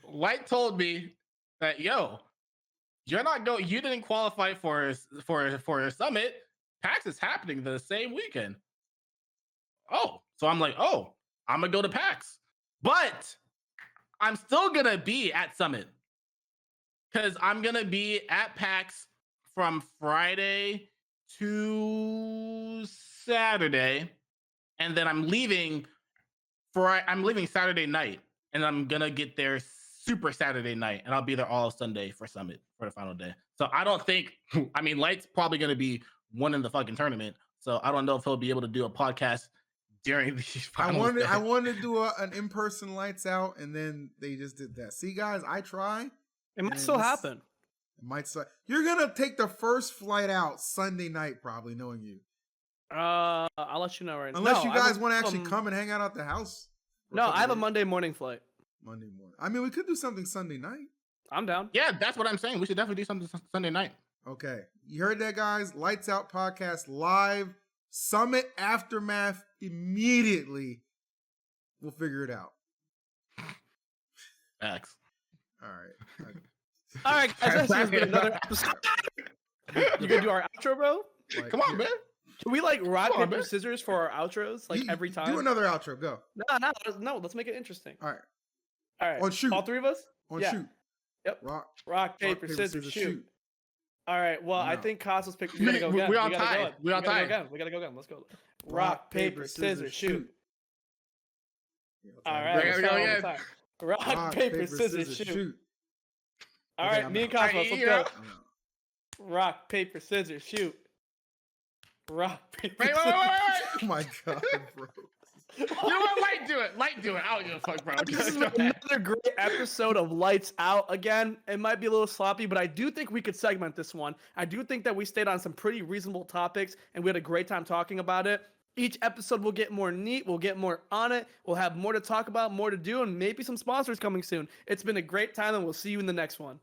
Speaker 2: Light told me that you're not going. You didn't qualify for a summit. PAX is happening the same weekend. Oh, so I'm like, I'm gonna go to PAX, but I'm still gonna be at Summit. Because I'm going to be at PAX from Friday to Saturday. And then I'm leaving Saturday night. And I'm going to get there super Saturday night. And I'll be there all Sunday for Summit for the final day. So I don't think, Light's probably going to be winning the fucking tournament. So I don't know if he'll be able to do a podcast during the final
Speaker 1: I wanted to do an in-person Lights Out. And then they just did that. See, guys, I try.
Speaker 3: It might still happen.
Speaker 1: It might. You're gonna take the first flight out Sunday night, probably, knowing you.
Speaker 3: I'll let you know right now.
Speaker 1: Unless
Speaker 3: No,
Speaker 1: you
Speaker 3: I have
Speaker 1: guys
Speaker 3: a-
Speaker 1: want to actually come and hang out at the house. for
Speaker 3: No,
Speaker 1: couple
Speaker 3: I have a
Speaker 1: days.
Speaker 3: Monday morning flight.
Speaker 1: Monday morning. I mean, we could do something Sunday night.
Speaker 3: I'm down.
Speaker 2: Yeah, that's what I'm saying. We should definitely do something Sunday night.
Speaker 1: Okay. You heard that, guys? Lights Out Podcast live. Summit aftermath immediately. We'll figure it out.
Speaker 2: X.
Speaker 1: All right. Okay.
Speaker 3: All right, guys, this has been another episode. You gonna do our outro, bro?
Speaker 1: Like,
Speaker 2: Come on,
Speaker 1: yeah.
Speaker 2: man.
Speaker 3: Can we like rock,
Speaker 2: Come on,
Speaker 3: paper,
Speaker 2: man.
Speaker 3: scissors for our outros, like
Speaker 1: You-
Speaker 3: every time?
Speaker 1: Do another outro. Go.
Speaker 3: No, let's make it interesting.
Speaker 1: All right.
Speaker 3: All right.
Speaker 1: On shoot.
Speaker 3: All three of us?
Speaker 1: On
Speaker 3: Yeah.
Speaker 1: shoot.
Speaker 3: Yep.
Speaker 1: Rock,
Speaker 3: Paper, scissors, shoot. All right. Well, I
Speaker 1: No.
Speaker 3: think Cosmos picked. We gotta go again.
Speaker 2: We're on
Speaker 3: We gotta go
Speaker 2: tie.
Speaker 3: again.
Speaker 2: We're on
Speaker 3: We gotta
Speaker 2: tie.
Speaker 3: go again. We gotta go again. Let's go. Rock, paper, scissors, shoot.
Speaker 1: Yeah,
Speaker 3: All
Speaker 1: okay.
Speaker 3: right.
Speaker 2: There
Speaker 3: Let's
Speaker 2: we
Speaker 3: go
Speaker 2: go
Speaker 3: one more
Speaker 2: again.
Speaker 3: time. Rock, paper, scissors, shoot. All
Speaker 1: Okay,
Speaker 3: right,
Speaker 1: I'm
Speaker 3: me and
Speaker 1: out.
Speaker 3: Cosmos, let's
Speaker 2: You
Speaker 3: go.
Speaker 2: know.
Speaker 1: I'm out.
Speaker 3: Rock, paper, scissors, shoot. Rock, paper,
Speaker 2: Wait.
Speaker 1: Oh my god, bro.
Speaker 2: You know what? Light do it. Light do it. I don't give a fuck, bro.
Speaker 3: This is another great episode of Lights Out. Again, it might be a little sloppy, but I do think we could segment this one. I do think that we stayed on some pretty reasonable topics, and we had a great time talking about it. Each episode will get more neat. We'll get more on it. We'll have more to talk about, more to do, and maybe some sponsors coming soon. It's been a great time, and we'll see you in the next one.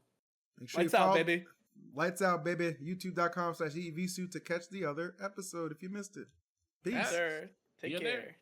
Speaker 1: Make sure you
Speaker 3: Lights out,
Speaker 1: follow-
Speaker 3: baby.
Speaker 1: Lights Out, baby. YouTube.com/EEvisu to catch the other episode if you missed it. Peace.
Speaker 2: Yeah.
Speaker 3: Sir, take
Speaker 2: See you there.
Speaker 3: care.